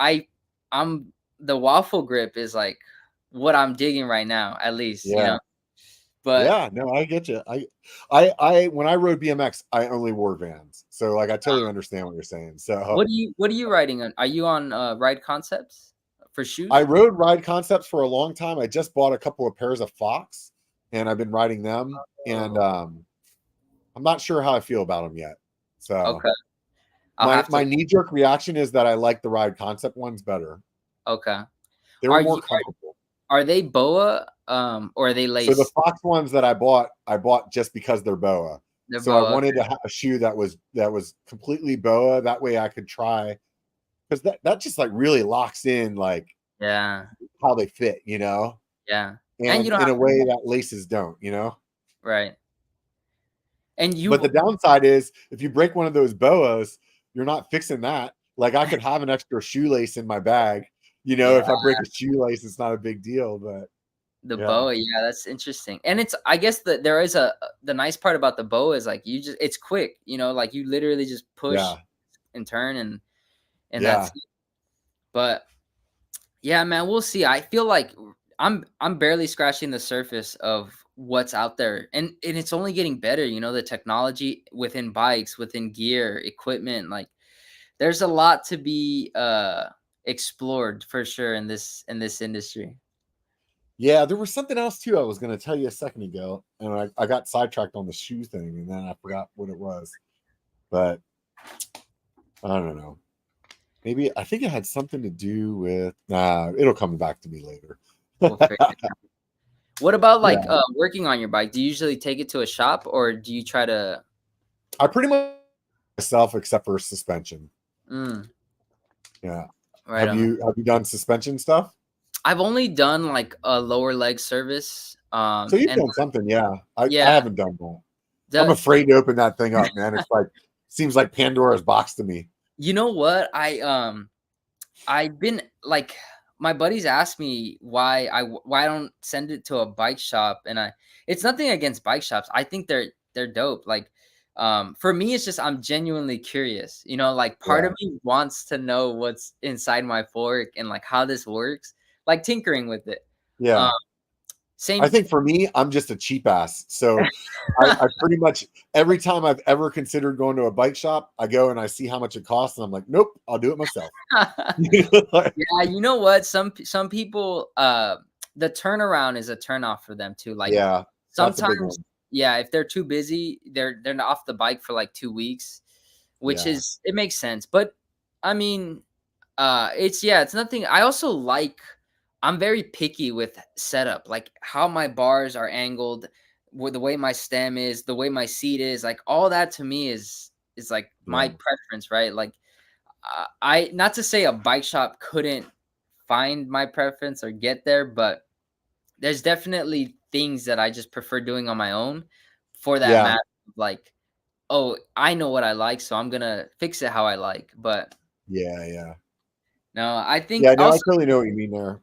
I'm the waffle grip is like what I'm digging right now, at least. yeah. But Yeah, no, I get you. I when I rode BMX, I only wore Vans. So like I totally understand what you're saying. So what are you riding on? Are you on Ride Concepts for I shoes? rode Ride Concepts for a long time. I just bought a couple of pairs of Fox and I've been riding them. And Oh, I'm not sure how I feel about them yet. So okay. I'll have to. my knee-jerk reaction is that I like the Ride Concept ones better. Okay. They were Are more you comfortable. are they BOA or are they So the lace? Fox ones that I bought just because they're BOA. They're So I BOA. wanted to have a shoe that was completely BOA. That way I could try because that just like really locks in like Yeah. how they fit, you know, Yeah. And you and don't in have a to way that laces don't, you know. right. And But you the downside is if you break one of those boas, you're not fixing that. Like I could have an extra shoelace in my bag, you know, yeah, if I break a shoelace, it's not a big deal. But the yeah, BOA, yeah, that's interesting. And it's I guess that there is the nice part about the BOA is like you just it's quick, you know, like you literally just push yeah, and turn and that's yeah. it. But yeah, man, we'll see. I feel like I'm barely scratching the surface of what's out there. And it's only getting better, you know, the technology within bikes, within gear, equipment, like there's a lot to be explored for sure in this industry. Yeah, there was something else too I was going to tell you a second ago, and I got sidetracked on the shoe thing, and then I forgot what it was. But I don't know. Maybe I think it had something to do with. Nah, it'll come back to me later. We'll figure it out. What about like Yeah, working on your bike? Do you usually take it to a shop or do you try to I pretty much myself except for suspension. mm, Yeah, right on? have you done suspension stuff? I've only done like a lower leg service. So you've And done something, yeah. I yeah, haven't done that. I'm the afraid to open that thing up, man. It's like seems like Pandora's box to me. you know what? I've been like my buddies ask me why I don't send it to a bike shop and I it's nothing against bike shops. I think they're dope. Like for me it's just I'm genuinely curious. You know, like part Yeah, of me wants to know what's inside my fork and like how this works. Like tinkering with it. Um yeah. I same think for me, I'm just a cheap ass. So I pretty much every time I've ever considered going to a bike shop, I go and I see how much it costs, and I'm like, nope, I'll do it myself. Like, Yeah, you know what? Some people the turnaround is a turnoff for them too. Like yeah, that's a big sometimes one. yeah, if they're too busy, they're not off the bike for like 2 weeks, which Yeah, is it makes sense. But I mean, it's yeah, it's nothing. I also like I'm very picky with setup, like how my bars are angled, with the way my stem is, the way my seat is, like all that to me is like my yeah, preference, right? Like I not to say a bike shop couldn't find my preference or get there, but there's definitely things that I just prefer doing on my own for that yeah, matter. Like, oh, I know what I like, so I'm gonna fix it how I like. But yeah, yeah. no, I Yeah, think no, I also totally know what you mean there.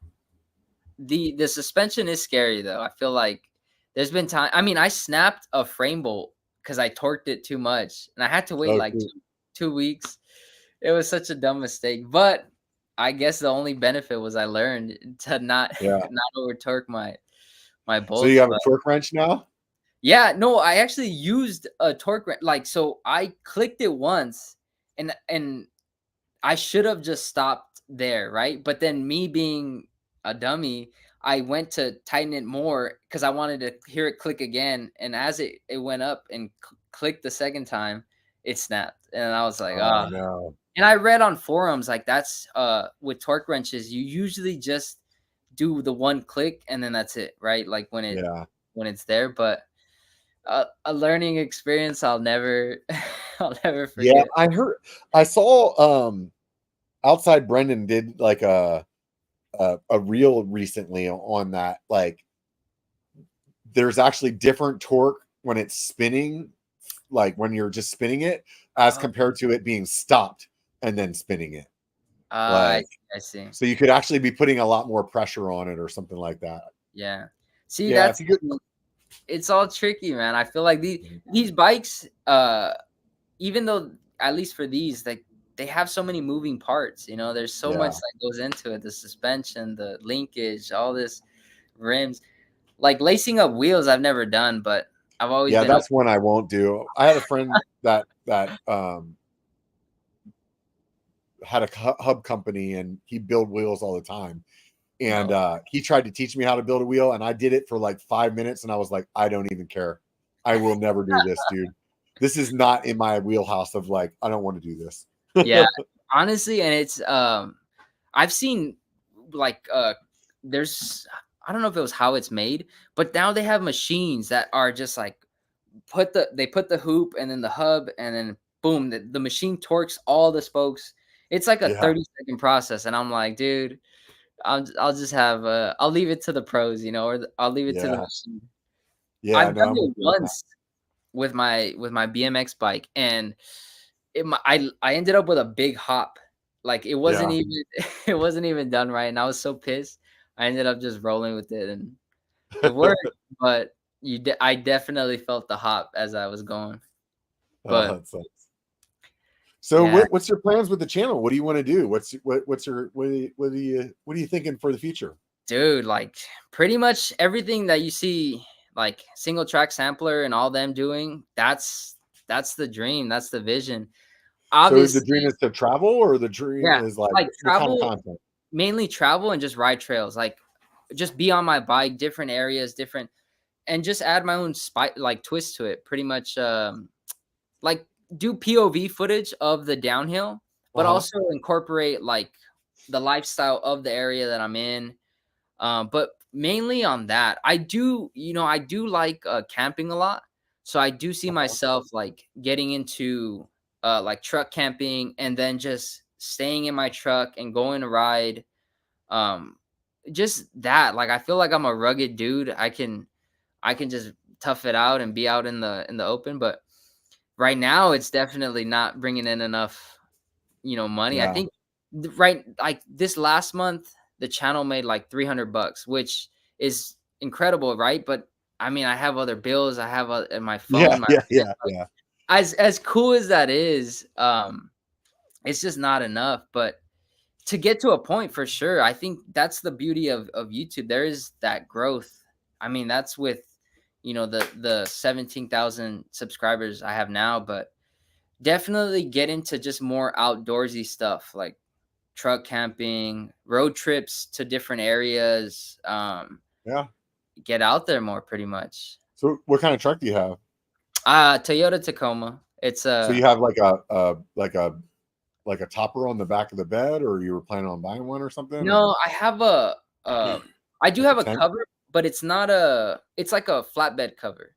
the suspension is scary though. I feel like there's been time. I mean, I snapped a frame bolt because I torqued it too much, and I had to wait Oh, like shoot. 2 weeks. It was such a dumb mistake, but I guess the only benefit was I learned to not Yeah. not over torque my So you bolts. have a But torque wrench now? yeah, no, I actually used a torque like so I clicked it once and I should have just stopped there, right? But then me being a dummy, I went to tighten it more because I wanted to hear it click again. And as it went up and clicked the second time, it snapped. And I was like, Oh ah. no. And I read on forums like that's with torque wrenches, you usually just do the one click and then that's it, right? Like Yeah. when it's there. But a learning experience I'll never I'll never Yeah, forget. I saw outside Brendan did like a reel recently on that. Like there's actually different torque when it's spinning, like when you're just spinning it, as Oh, compared to it being stopped and then spinning it. I Like see, I see. so you could actually be putting a lot more pressure on it or something like that. Yeah. See, Yeah, if that's you could. it's all tricky, man. I feel like these bikes, even though at least for these, like they have so many moving parts, you know, there's so much Yeah. that goes into it, the suspension, the linkage, all this rims. Like lacing up wheels, I've never done, but I've always Yeah, been that's one I won't do. I had a friend that had a hub company, and he built wheels all the time. And no. he tried to teach me how to build a wheel, and I did it for like 5 minutes, and I was like, I don't even care. I will never do this, dude. This is not in my wheelhouse of like, I don't want to do this. Yeah, honestly, and it's I've seen like there's I don't know if it was how it's made, but now they have machines that are just like they put the hoop and then the hub and then boom, the machine torques all the spokes. It's like a Yeah, 30-second process, and I'm like, dude, I'll just have I'll leave it to the pros, or I'll leave it to the yeah, machine. yeah. I've No, done I'm with it you on that. once with my BMX bike, and I ended up with a big hop. Like it wasn't Yeah. even it wasn't even done right, and I was so pissed. I ended up just rolling with it, and it worked. But I definitely felt the hop as I was going. Oh, But that sucks. So yeah, what's your plans with the channel? What do you want to do? What's your what are you thinking for the future? dude, like pretty much everything that you see, like single track sampler and all them doing, that's the dream, that's the vision. So the Obviously, dream is to travel, or the dream yeah, is like like what kind of travel, content? mainly travel and just ride trails, like just be on my bike, different areas, different, and just add my own like twist to it. Pretty much, like do POV footage of the downhill, but Uh-huh. also incorporate like the lifestyle of the area that I'm in. But mainly on that, I do like camping a lot. So I do see Uh-huh. myself like getting into like truck camping and then just staying in my truck and going to ride. Um, just that, like I feel like I'm a rugged dude. I can just tough it out and be out in the open. But right now, it's definitely not bringing in enough, money. I Yeah. think right like this last month, the channel made like $300, which is incredible, right? But I mean, I have other bills. I have my Yeah, phone, my yeah, rent. yeah, yeah. As cool as that is, it's just not enough. But to get to a point for sure, I think that's the beauty of YouTube. There is that growth. I mean, that's with the 17,000 subscribers I have now, but definitely get into just more outdoorsy stuff like truck camping, road trips to different areas, Yeah. get out there more pretty much. So what kind of truck do you have? Toyota Tacoma. It's So a you have like a topper on the back of the bed, or you were planning on buying one or something, or no, I have I do like a have a tent? cover, but it's like a flatbed cover,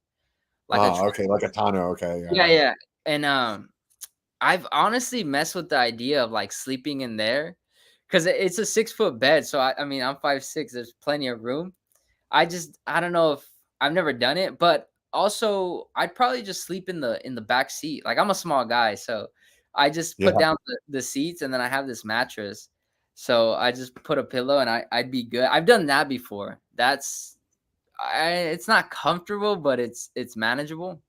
like a Oh, okay, like a tonneau. Okay, yeah, yeah, yeah. yeah. And I've honestly messed with the idea of like sleeping in there because it's a 6 foot bed. So I mean, I'm 5'6". There's plenty of room. I don't know if I've never done it, but also I'd probably just sleep in the back seat. Like I'm a small guy, so I just put Yeah, down the seats and then I have this mattress. So I just put a pillow and I'd be good. I've done that before. It's not comfortable, but it's manageable.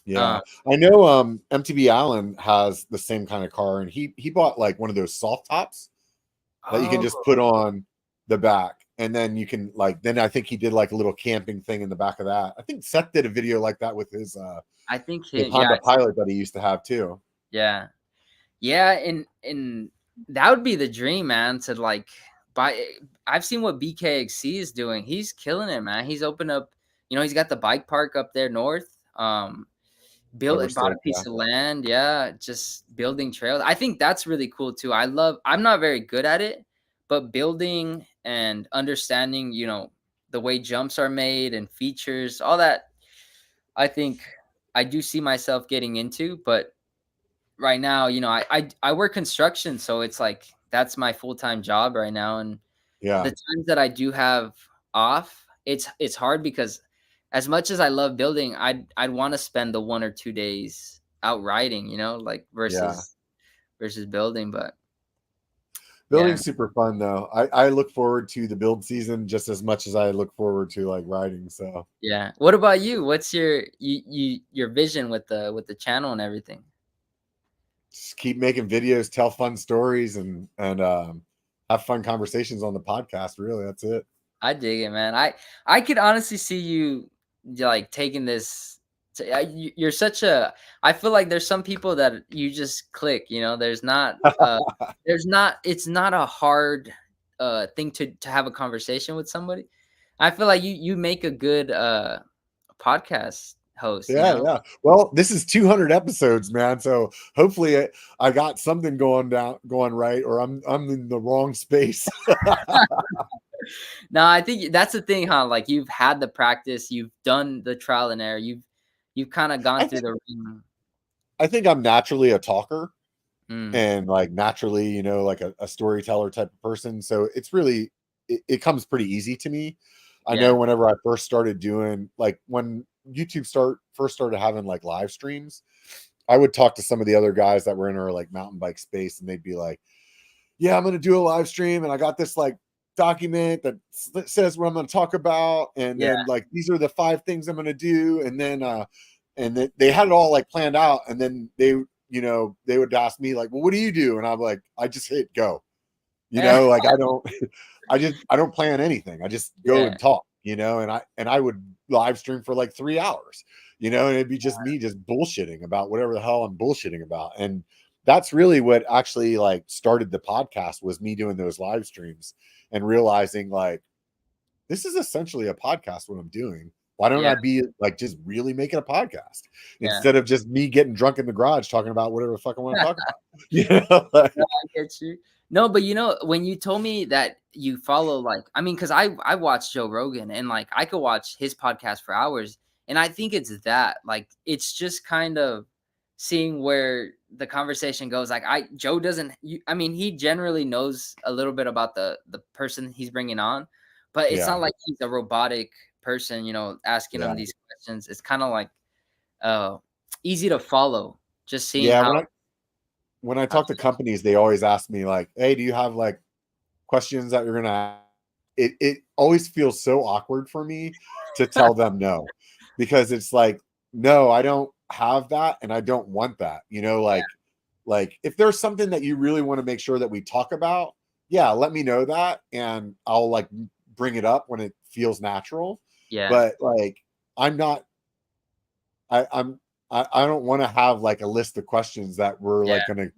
yeah. Um, I know MTB Allen has the same kind of car, and he bought like one of those soft tops that you can just oh, put on the back, and then you can like then I think he did like a little camping thing in the back of that. I think Seth did a video like that with I think his him, Honda yeah, Pilot that he used to have too. yeah. Yeah, and that would be the dream, man, to like buy. I've seen what BKXC is doing. He's killing it, man. He's opened up, he's got the bike park up there north. Bought a Everstate, yeah. piece of land, yeah, just building trails. I think that's really cool too. I'm not very good at it, but building and understanding, the way jumps are made and features, all that, I think I do see myself getting into, but right now, I work construction, so it's like that's my full-time job right now. And the Yeah, times that I do have off, it's hard because as much as I love building, I'd want to spend the 1 or 2 days out riding, like yeah. versus building. But yeah, Building's super fun though. I look forward to the build season just as much as I look forward to like riding. So yeah. What about you? What's your vision with the channel and everything? just keep making videos, tell fun stories, and have fun conversations on the podcast. Really, that's it. I dig it, man. I could honestly see you like taking this. You're such a. I feel like there's some people that you just click. You know, there's not. It's not a hard thing to have a conversation with somebody. I feel like you make a good podcast host. You Yeah, know. yeah. Well, this is 200 episodes, man. So hopefully I got something going right, or I'm in the wrong space. No, I think that's the thing, huh? Like you've had the practice, you've done the trial and error, you've kind of gone I through think the ring. I think I'm naturally a talker Mm, and like naturally, like a storyteller type of person. So it's really it comes pretty easy to me. I know yeah, whenever I first started doing like when YouTube first started having like live streams, I would talk to some of the other guys that were in our like mountain bike space, and they'd be like, yeah, I'm going to do a live stream and I got this like document that says what I'm going to talk about. And yeah, then like, these are the 5 things I'm going to do. And then they had it all like planned out. And then they would ask me like, well, what do you do? And I'm like, I just hit go, like I don't plan anything. I just go yeah, and talk, and I would live stream for like 3 hours, and it'd be just me just bullshitting about whatever the hell I'm bullshitting about. And that's really what actually like started the podcast, was me doing those live streams and realizing like, this is essentially a podcast, what I'm doing. Why don't yeah, I be like just really making a podcast yeah. instead of just me getting drunk in the garage talking about whatever the fuck I want to talk about? Like, No, I get you. No, but when you told me that you follow, like, I mean, because I watch Joe Rogan and like I could watch his podcast for hours, and I think it's that like it's just kind of seeing where the conversation goes. Like Joe doesn't. I mean, he generally knows a little bit about the person he's bringing on, but it's not yeah, like he's a robotic person, asking yeah, him these questions. It's kind of like uh easy to follow, just seeing yeah. how. When I how talk to companies, they always ask me like, "Hey, do you have like questions that you're gonna ask?" It always feels so awkward for me to tell them no, because it's like, no, I don't have that, and I don't want that. Like if there's something that you really want to make sure that we talk about, yeah, let me know that, and I'll like bring it up when it feels natural. yeah, But like, I'm not. I'm I don't want to have like a list of questions that we're yeah, like gonna,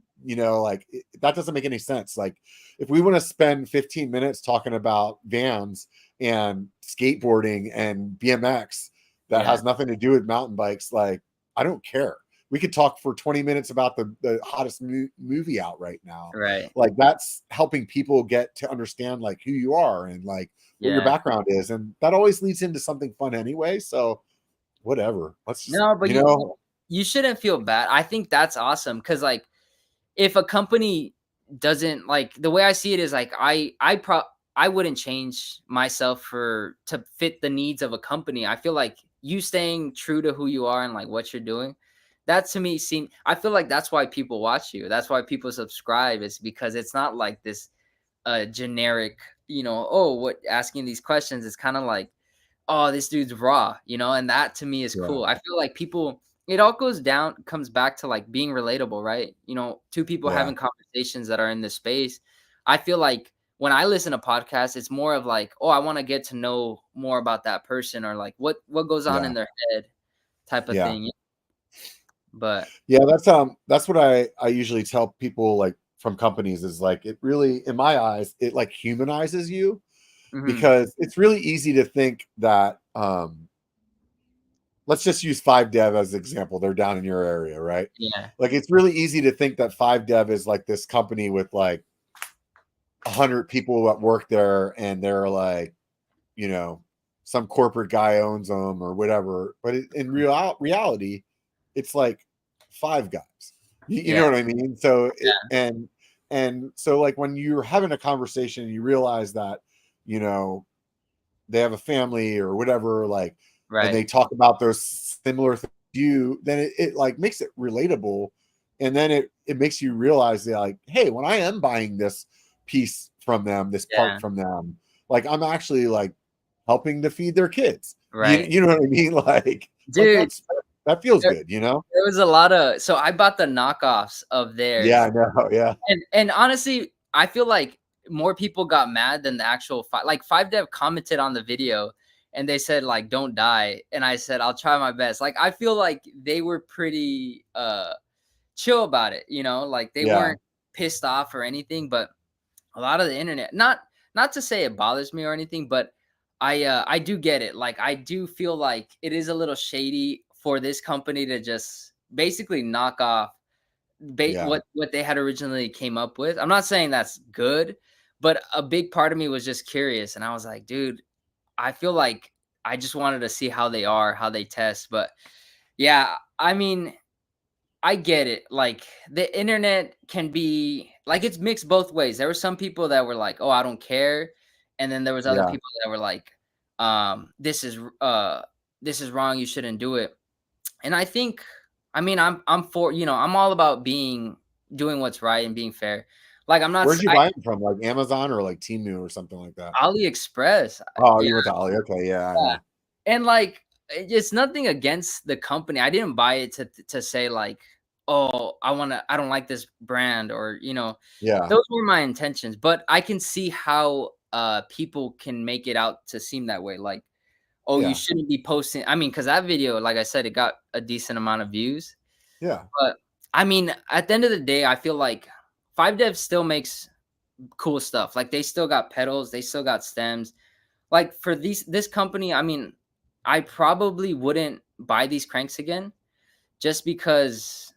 that doesn't make any sense. Like if we want to spend 15 minutes talking about vans and skateboarding and BMX that yeah. has nothing to do with mountain bikes, like I don't care. We could talk for 20 minutes about the hottest movie out right now. Right. Like that's helping people get to understand like who you are and like what your Yeah. background is. And that always leads into something fun anyway. So whatever. Let's just, No, but you shouldn't feel bad. I think that's awesome because like if a company doesn't like the way I see it is like I wouldn't change myself to fit the needs of a company. I feel like you staying true to who you are and like what you're doing. That to me I feel like that's why people watch you. That's why people subscribe, is because it's not like this generic, oh, what asking these questions. It's kind of like, oh, this dude's raw, and that to me is yeah, cool. I feel like people, it all comes back to like being relatable, right? Two people yeah, having conversations that are in this space. I feel like when I listen to podcasts, it's more of like, oh, I want to get to know more about that person, or like what goes on yeah, in their head type of yeah, thing. But yeah. That's what I usually tell people like from companies is like, it really, in my eyes, it like humanizes you, mhm, because it's really easy to think that let's just use Five Dev as an example. They're down in your area, right? yeah, Like it's really easy to think that Five Dev is like this company with like 100 people that work there, and they're like, you know, some corporate guy owns them or whatever. But in reality, it's like 5 guys. You yeah, know what I mean? So yeah, and so like when you're having a conversation, you realize that you know they have a family or whatever, like, and right, they talk about those similar things to you, then it like makes it relatable, and then it makes you realize that like, hey, when I am buying this piece from them, this part yeah, from them, like I'm actually like helping to feed their kids. You right, you know what I mean? Like dude. that feels There, good, you know? there was a lot of, so I bought the knockoffs of Yeah, theirs. I know. Yeah, And honestly, I feel like more people got mad than the actual like 5Dev commented on the video and they said like don't die, and I said I'll try my best. Like I feel like they were pretty chill about it, you know, like they Yeah. weren't pissed off or anything. But a lot of the internet, not to say it bothers me or anything, but I do get it. Like I do feel like it is a little shady for this company to just basically knock off Yeah. what they had originally came up with. I'm not saying that's good, but a big part of me was just curious, and I was like, dude, I feel like I just wanted to see how they are, how they test. But yeah, I mean, I get it. Like the internet can be like it's mixed both ways. There were some people that were like, "Oh, I don't care," and then there was other Yeah. people that were like, this is wrong. You shouldn't do it." And I think, I mean, I'm for, you know, I'm all about doing what's right and being fair. Like I'm not Where'd you buy them from? Like Amazon or like Temu or something like that? AliExpress. Oh, Yeah, you went to Ali. Okay, yeah, I yeah. know. And like it's nothing against the company. I didn't buy it to say like, "Oh, I don't like this brand," or, you know, Yeah, those were my intentions. But I can see how people can make it out to seem that way. Like, "Oh, you yeah, shouldn't be posting." I mean, cuz that video, like I said, it got a decent amount of views. yeah, But I mean, at the end of the day, I feel like 5Dev still makes cool stuff. Like they still got pedals, they still got stems. Like for this company, I mean, I probably wouldn't buy these cranks again just because,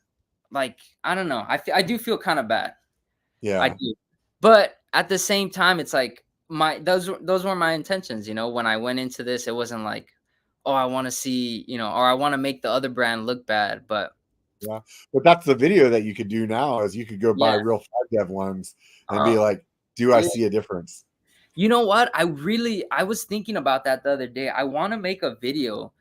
like, I don't know. I do feel kind of bad. I yeah. do. But at the same time, it's like those were my intentions, you know, when I went into this, it wasn't like, oh, I want to see, you know, or I want to make the other brand look bad. But Yeah, but that's the video that you could do now is you could go buy yeah, real 5 Dev ones and be oh, like, "Do I dude. see a difference?" You know what? I was thinking about that the other day. I want to make a video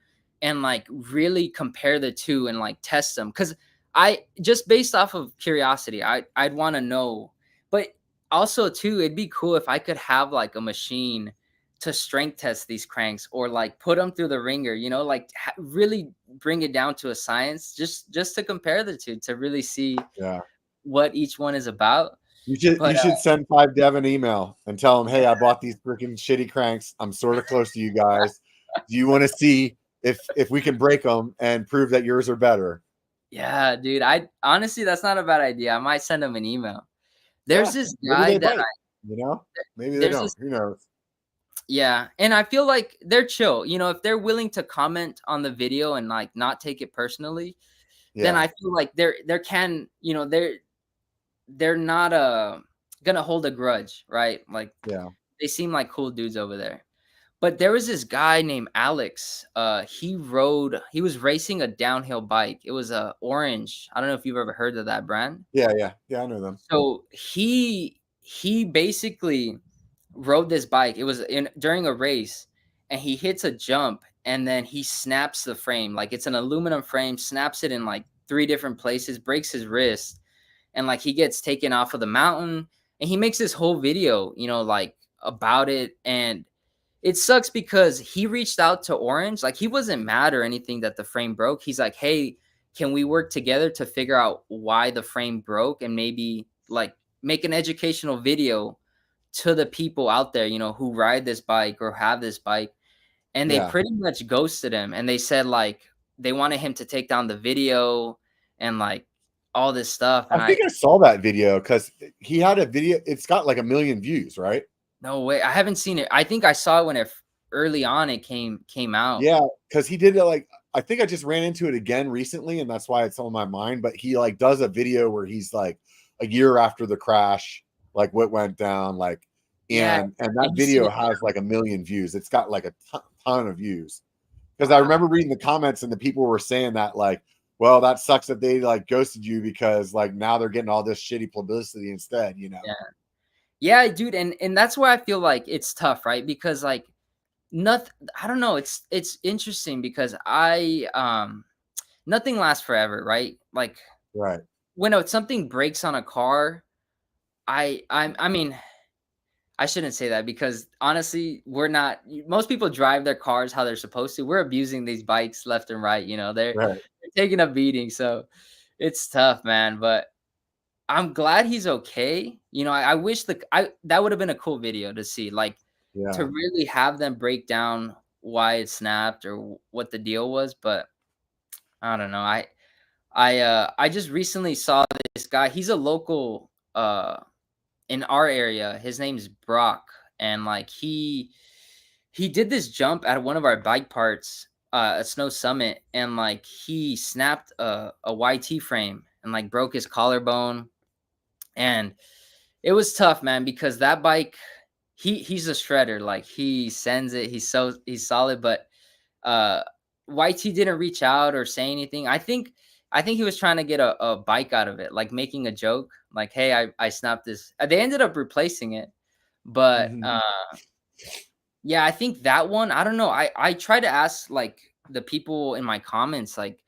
and like really compare the two and like test them, cuz I just based off of curiosity, I'd want to know. But also too, it'd be cool if I could have like a machine to strength test these cranks or like put them through the ringer, you know, like really bring it down to a science just to compare the two to really see Yeah. what each one is about. You But should send 5 Dev an email and tell them, "Hey, I bought these freaking shitty cranks. I'm sort of close to you guys. Do you want to see if we can break them and prove that yours are better?" yeah, dude. I honestly, that's not a bad idea. I might send him an email. There's Yeah, this maybe guy they that bite. You know, maybe they there's don't. this Who knows? yeah, and I feel like they're chill. You know, if they're willing to comment on the video and like not take it personally, then Yeah, I feel like there can, you know, they're not gonna hold a grudge, right? Like yeah, they seem like cool dudes over there. But there was this guy named Alex. He was racing a downhill bike. It was a orange. I don't know if you've ever heard of that brand. yeah, yeah, yeah. I know them. So he basically rode this bike. It was in during a race, and he hits a jump, and then he snaps the frame. Like it's an aluminum frame, snaps it in like three different places, breaks his wrist, and like he gets taken off of the mountain. And he makes this whole video, you know, like about it. And it sucks because he reached out to Orange. Like he wasn't mad or anything that the frame broke. He's like, "Hey, can we work together to figure out why the frame broke and maybe like make an educational video to the people out there, you know, who ride this bike or have this bike?" And they Yeah. pretty much ghosted him, and they said like they wanted him to take down the video and like all this stuff. I And think I saw that video because he had a video. It's got like 1 million views, right? no way, I haven't seen it. I think I saw it when early on it came out. Yeah, because he did it like I think I just ran into it again recently, and that's why it's on my mind. But he like does a video where he's like a year after the crash, like what went down, like Yeah, and that and he's seen video it. has like 1 million views. It's got like a ton of views. Because I Wow. remember reading the comments and the people were saying that like, well, that sucks that they like ghosted you because like now they're getting all this shitty publicity instead, you know? Yeah. Yeah, dude, and that's where I feel like it's tough, right? Because like nothing, I don't know, it's interesting because nothing lasts forever, right? Like Right. when something breaks on a car, I mean, I shouldn't say that because honestly, we're not most people drive their cars how they're supposed to. We're abusing these bikes left and right, you know. They're Right. taking a beating, so it's tough, man. But I'm glad he's okay. You know, I wish that would have been a cool video to see, like, to Yeah. really have them break down why it snapped or what the deal was, but I don't know. I just recently saw this guy. He's a local in our area. His name's Brock, and like he did this jump at one of our bike parts, at Snow Summit, and like he snapped a YT frame and like broke his collarbone, and it was tough, man, because that bike, he's a shredder. Like he sends it. He's solid, but uh YT didn't reach out or say anything. I think he was trying to get a bike out of it, like making a joke, like, "Hey, I snapped this." They ended up replacing it, but Mhm. yeah, I think that one. I don't know. I try to ask like the people in my comments, like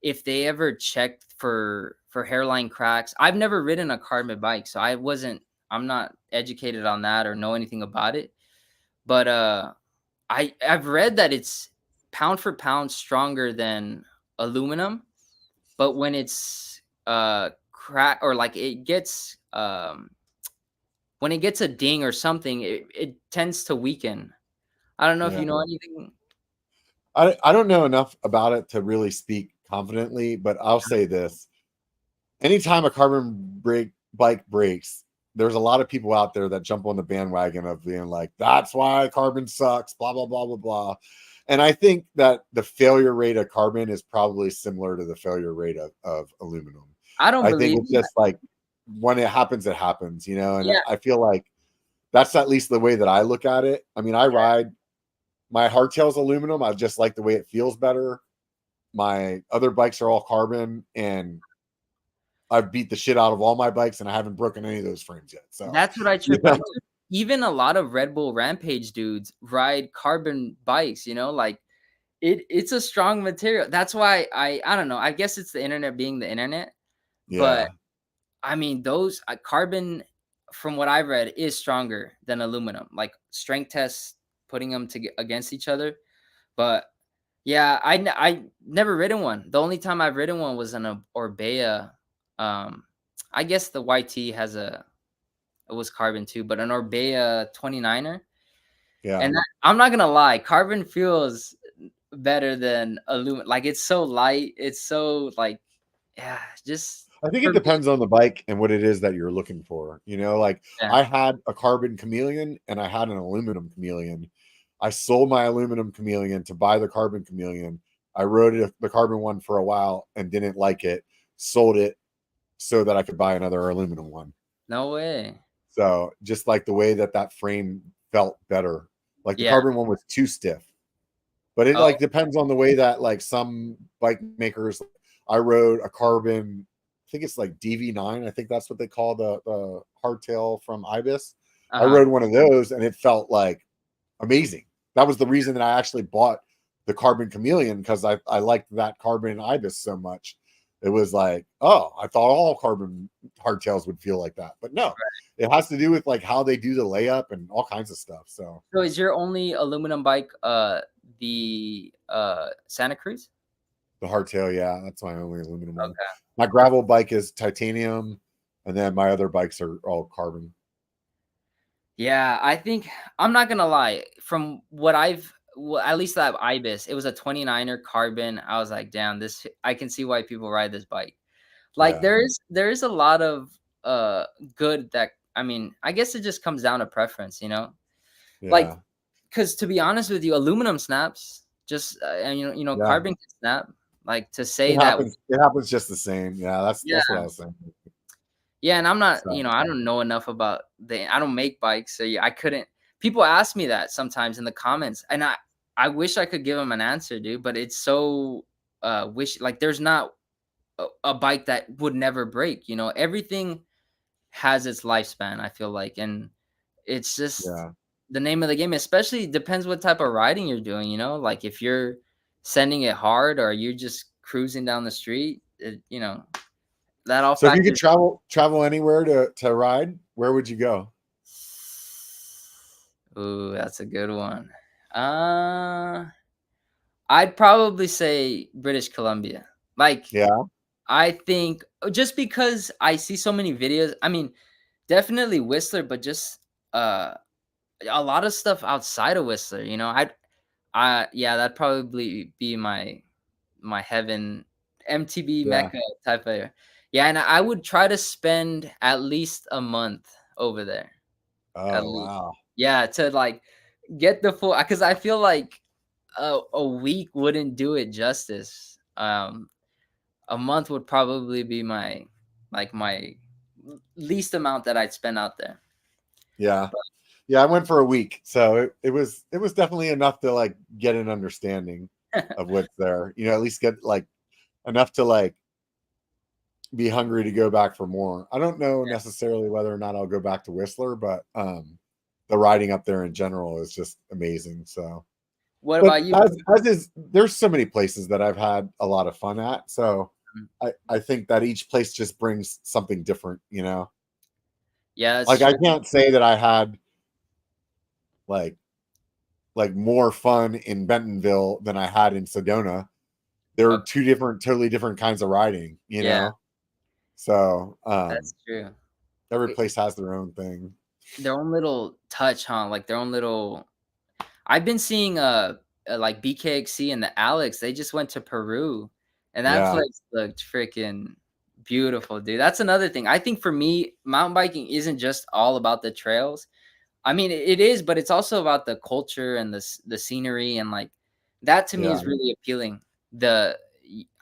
if they ever checked for hairline cracks. I've never ridden a carbon bike, so I'm not educated on that or know anything about it. But I've read that it's pound for pound stronger than aluminum, but when it's crack or like it gets when it gets a ding or something, it tends to weaken. I don't know if Yeah. you know anything. I don't know enough about it to really speak confidently, but I'll say this. Anytime a carbon brake bike breaks, there's a lot of people out there that jump on the bandwagon of being like, that's why carbon sucks, blah, blah, blah, blah, blah. And I think that the failure rate of carbon is probably similar to the failure rate of aluminum. I don't I think believe it's you. just like when it happens, you know, and Yeah, I feel like that's at least the way that I look at it. I mean, I ride my hardtail's aluminum. I just like the way it feels better. My other bikes are all carbon, and I've beat the shit out of all my bikes, and I haven't broken any of those frames yet. So, that's what I you trip out know, too. Even a lot of Red Bull Rampage dudes ride carbon bikes, like it's a strong material. That's why I don't know. I guess it's the internet being the internet, but yeah, I mean those carbon, from what I've read, is stronger than aluminum. Like strength tests, putting them against each other. But yeah, I never ridden one. The only time I've ridden one was an Orbea. Um, I guess the YT it was carbon too, but an Orbea 29er. yeah. And I'm not gonna lie, carbon feels better than aluminum. Like it's so light. It's so like, yeah, just I think it for me. depends on the bike and what it is that you're looking for. You know, like Yeah. I had a carbon chameleon and I had an aluminum chameleon. I sold my aluminum chameleon to buy the carbon chameleon. I rode the carbon one for a while and didn't like it, sold it so that I could buy another aluminum one. No way. So just like the way that that frame felt better. Like the Yeah. carbon one was too stiff, but it Oh, like depends on the way that like some bike makers. I rode a carbon, I think it's like DV9. I think that's what they call the hardtail from Ibis. I uh-huh. rode one of those and it felt like amazing. That was the reason that I actually bought the carbon chameleon because I liked that carbon Ibis so much. It was like, oh, I thought all carbon hardtails would feel like that, but no, it has to do with like how they do the layup and all kinds of stuff. So So is your only aluminum bike the Santa Cruz? the hardtail, yeah, that's my only aluminum one. Okay. My gravel bike is titanium, and then my other bikes are all carbon. Yeah, I think I'm not gonna lie. From what at least that Ibis, it was a 29er carbon. I was like, damn, this I can see why people ride this bike. Like Yeah, there is a lot of good that I mean, I guess it just comes down to preference. Like yeah, because to be honest with you, aluminum snaps just and yeah. carbon can snap. Like to say It that, happens. It happens just the same. Yeah, yeah, that's what I was saying. yeah, and I'm not, So I don't know enough about I don't make bikes, so yeah, I couldn't. People ask me that sometimes in the comments, and I wish I could give them an answer, dude, but it's so wish like there's not a bike that would never break. Everything has its lifespan, I feel like, and it's just yeah. the name of the game. Especially depends what type of riding you're doing. Like if you're sending it hard or you're just cruising down the street, that all So if you could factors. travel anywhere to ride, where would you go? Ooh, that's a good one. Uh, I'd probably say British Columbia. Like, Yeah. I think just because I see so many videos, I mean, definitely Whistler, but just uh a lot of stuff outside of Whistler, you know. Yeah, that'd probably be my heaven, MTV Yeah. Mecca type of. Yeah, and I would try to spend at least a month over there. At Oh least. wow. Yeah, to like get the full, because I feel like a week wouldn't do it justice. A month would probably be my least amount that I'd spend out there. Yeah. Yeah, I went for a week, so it was definitely enough to like get an understanding of what's there. You know, at least get like enough to like be hungry to go back for more. I don't know necessarily whether or not I'll go back to Whistler, but the riding up there in general is just amazing. So, What but about you? as is, there's so many places that I've had a lot of fun at. So Mm. I think that each place just brings something different, you know. Yeah, that's Like I true. can't say that I had like more fun in Bentonville than I had in Sedona. They're Okay. two different, totally different kinds of riding, you Yeah, know. So that's true. every It- place has their own thing. their own little touch, huh? Like their own little. I've been seeing like BKXC and the Alex. They just went to Peru, and that Yeah, place looked freaking beautiful, dude. That's another thing. I think for me, mountain biking isn't just all about the trails. I mean, it is, but it's also about the culture and the scenery, and like that to me yeah, is really appealing.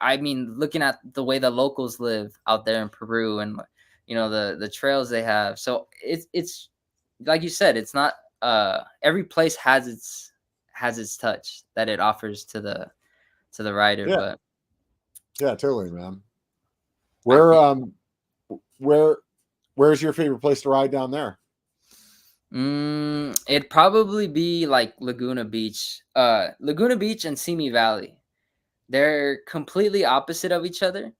I mean, looking at the way the locals live out there in Peru, and the trails they have. So it's like you said, it's not every place has its touch that it offers to the rider, yeah, but yeah, totally, man. I Where think. where where's your favorite place to ride down there? It'd probably be like Laguna Beach and Simi Valley. They're completely opposite of each other,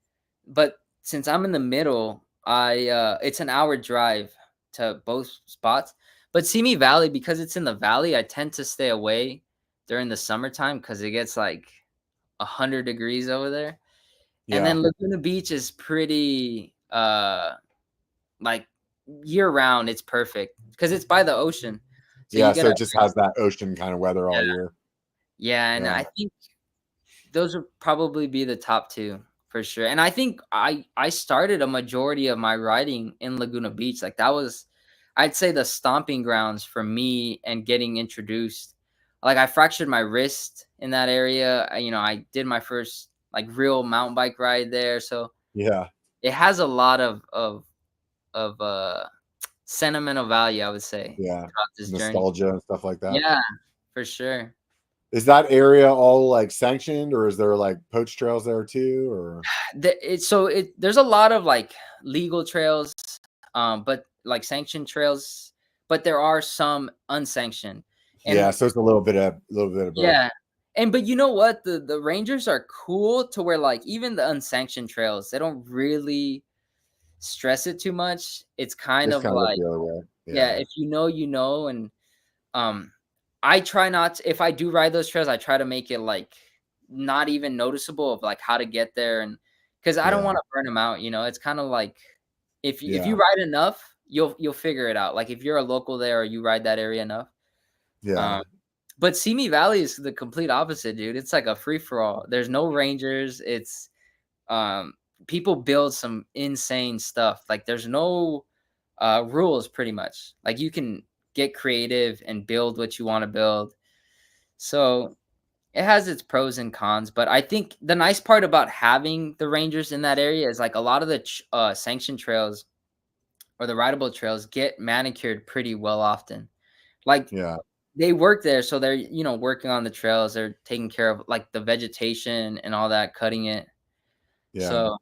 but since I'm in the middle, it's an hour drive to both spots. But Simi Valley, because it's in the valley, I tend to stay away during the summertime because it gets like 100 degrees over there. And Yeah, then Laguna Beach is pretty like year round. It's perfect because it's by the ocean, so yeah. you get So a it just has that ocean kind of weather all yeah, year. yeah, and Yeah, I think those would probably be the top 2 for sure, and I think I started a majority of my riding in Laguna Beach, like, that was, I'd say, the stomping grounds for me and getting introduced. Like, I fractured my wrist in that area, I did my first, like, real mountain bike ride there, so yeah, it has a lot of sentimental value, I would say, yeah. throughout this journey. Nostalgia and stuff like that. Yeah, for sure. Is that area all like sanctioned, or is there like poach trails there too? Or There's a lot of like legal trails, but like sanctioned trails, but there are some unsanctioned. yeah, And so it's a little bit of both. yeah, and but you know what? The rangers are cool to where like even the unsanctioned trails, they don't really stress it too much. It's kind Just of kind of look like, the other way. yeah, Yeah, if you know, you know, and um I try not to, if I do ride those trails, I try to make it like not even noticeable of like how to get there, and because I don't yeah, want to burn them out, it's kind of like if you yeah, ride enough, you'll figure it out. Like if you're a local there or you ride that area enough. yeah, Um but Simi Valley is the complete opposite, dude. It's like a free for all. There's no rangers. It's um people build some insane stuff. Like there's no rules pretty much. Like you can get creative and build what you want to build. So it has its pros and cons, but I think the nice part about having the rangers in that area is like a lot of the sanctioned trails or the rideable trails get manicured pretty well often. Like yeah, they work there, so they're working on the trails. They're taking care of like the vegetation and all that, cutting it. yeah. So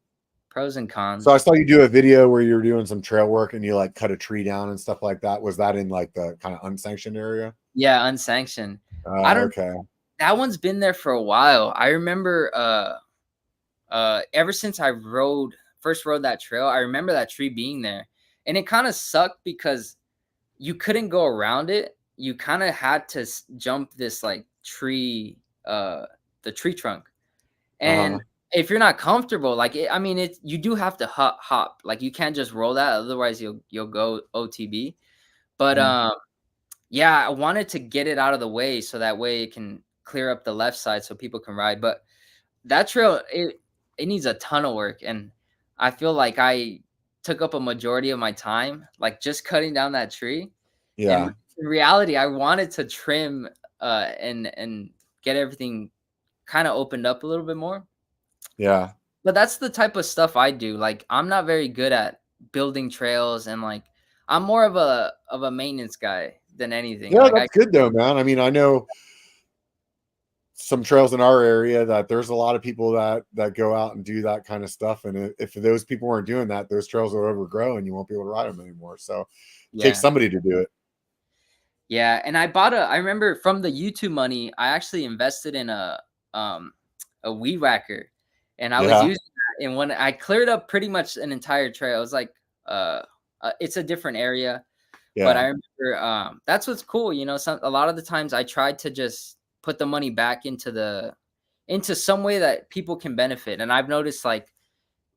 pros and So I cons. saw you do a video where you were doing some trail work and you like cut a tree down and stuff like that. Was that in like the kind of unsanctioned area? Yeah, unsanctioned. I don't. Okay. That one's been there for a while. I remember. Ever since I first rode that trail, I remember that tree being there. And it kind of sucked because you couldn't go around it. You kind of had to jump this like tree, the tree trunk. And Uh-huh. if you're not comfortable, like I mean, you do have to hop. Like you can't just roll that, otherwise you'll go OTB. But yeah, I wanted to get it out of the way so that way it can clear up the left side so people can ride. But that trail, it needs a ton of work, and I feel like I took up a majority of my time, like just cutting down that tree. Yeah. And in reality, I wanted to trim and get everything kind of opened up a little bit more. Yeah. But that's the type of stuff I do. Like I'm not very good at building trails, and like I'm more of a maintenance guy than anything. Yeah, Like that's good though, man. I mean, I know some trails in our area that there's a lot of people that go out and do that kind of stuff. And if those people weren't doing that, those trails will overgrow and you won't be able to ride them anymore. So it takes yeah. somebody to do it. Yeah, and I remember from the YouTube money, I actually invested in a weed whacker, and I was Yeah. using that, and when I cleared up pretty much an entire trail. It was like it's a different area, but I Yeah. remember that's what's cool, you know, a lot of the times I tried to just put the money back into some way that people can benefit. And I've noticed, like,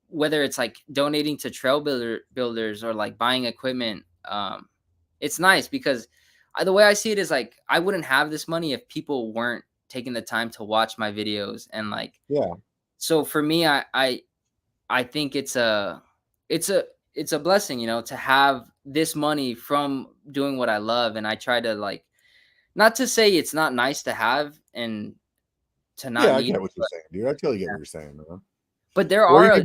whether it's like donating to builders or like buying equipment, it's nice because the way I see it is like I wouldn't have this money if people weren't taking the time to watch my videos. And like, Yeah. so for me, I think it's a it's a blessing, you know, to have this money from doing what I love. And I try to, like, not to say it's not nice to have and to not Yeah. I need get it, what you're saying, dude. I totally get yeah. what you're saying, man. But there Or are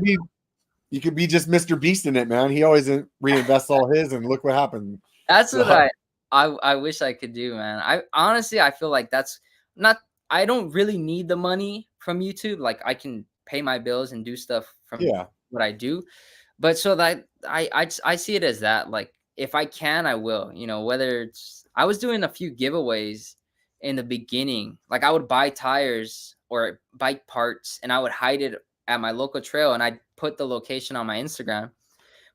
you could be just Mr. Beast in it, man. He always reinvests all his and look what happened. that's what So I wish I could do, man. I honestly, I feel like that's not, I don't really need the money from YouTube. Like I can pay my bills and do stuff from yeah. what I do. But so that I see it as that, like, if I can, I will, you know, whether it's, I was doing a few giveaways in the beginning. Like I would buy tires or bike parts and I would hide it at my local trail and I'd put the location on my Instagram.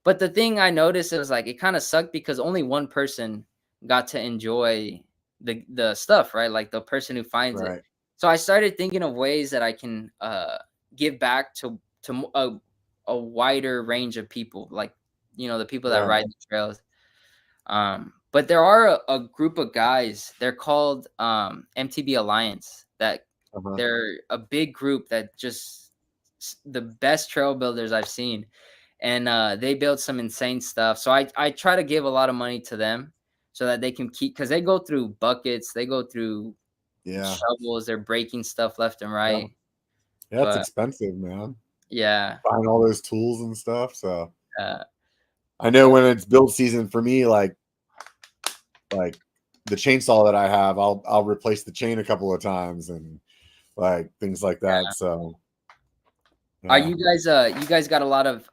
But the thing I noticed is like it kind of sucked because only one person got to enjoy the stuff, right? Like the person who finds it. Right. So I started thinking of ways that I can give back to a wider range of people, like, you know, the people that Right. ride the trails. But there are a group of guys. They're called MTB Alliance. That Uh-huh. they're a big group that just the best trail builders I've seen, and they build some insane stuff. So I try to give a lot of money to them so that they can keep, because they go through buckets, they go through Yeah. shovels, they're breaking stuff left and Yeah. right. Yeah. It's But expensive, man. yeah, Buying all those tools and stuff. So uh, I know when it's build season for me, like the chainsaw that I have, I'll replace the chain a couple of times and like things like that. So are yeah. you guys got a lot of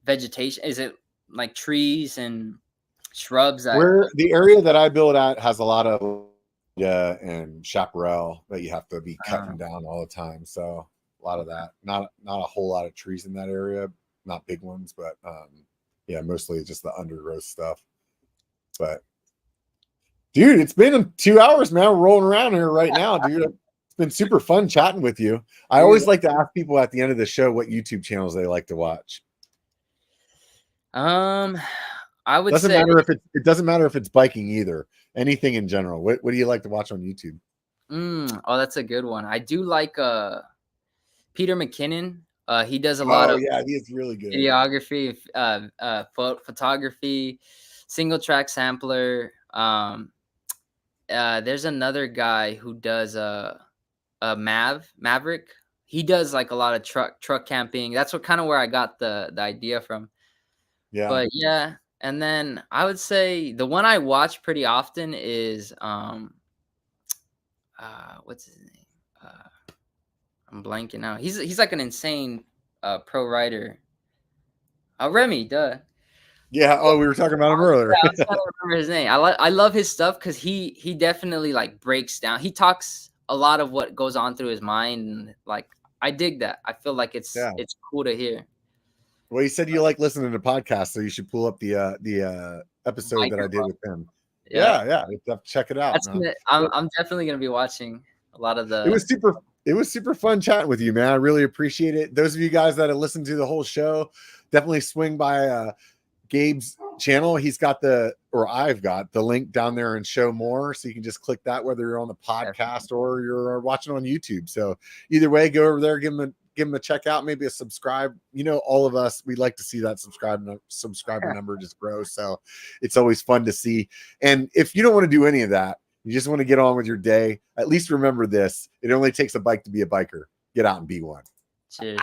vegetation? Is it like trees and shrubs that Where the area that I build at has a lot of and chaparral that you have to be uh, cutting down all the time. So a lot of that. Not a whole lot of trees in that area, not big ones, but yeah, mostly just the undergrowth stuff. But dude, it's been 2 hours, man. We're rolling around here right now, dude. It's been super fun chatting with you. I dude, always like to ask people at the end of the show what YouTube channels they like to watch. I would Doesn't say, matter if it doesn't matter if it's biking either. Anything in general. What do you like to watch on YouTube? oh, that's a good one. I do like Peter McKinnon. He does a lot Oh of yeah, he is really good. videography, photography, single track sampler. There's another guy who does a Maverick. He does like a lot of truck camping. That's what kind of where I got the idea from. Yeah. But yeah, and then I would say the one I watch pretty often is what's his name? I'm blanking out. He's like an insane pro rider. Remy, duh. Yeah. Oh, we were talking about him Yeah, earlier. I was trying to remember his name. I love his stuff because he definitely like breaks down. He talks a lot of what goes on through his mind, and like I dig that. I feel like Yeah. it's cool to hear. Well, you said you like listening to podcasts, so you should pull up the episode that I did Microphone. with him. Yeah, Yeah, yeah. You have to check it out, that's man. gonna. I'm definitely gonna be watching a lot of It the. was super. It was super fun chatting with you, man. I really appreciate it. Those of you guys that have listened to the whole show, definitely swing by Gabe's channel. He's got I've got the link down there and show more. So you can just click that, whether you're on the podcast or you're watching on YouTube. So either way, go over there, give him a check out, maybe a subscribe. You know, all of us, we like to see that subscriber number just grow. So it's always fun to see. And if you don't want to do any of that, you just want to get on with your day, at least remember this: it only takes a bike to be a biker. Get out and be one. Cheers.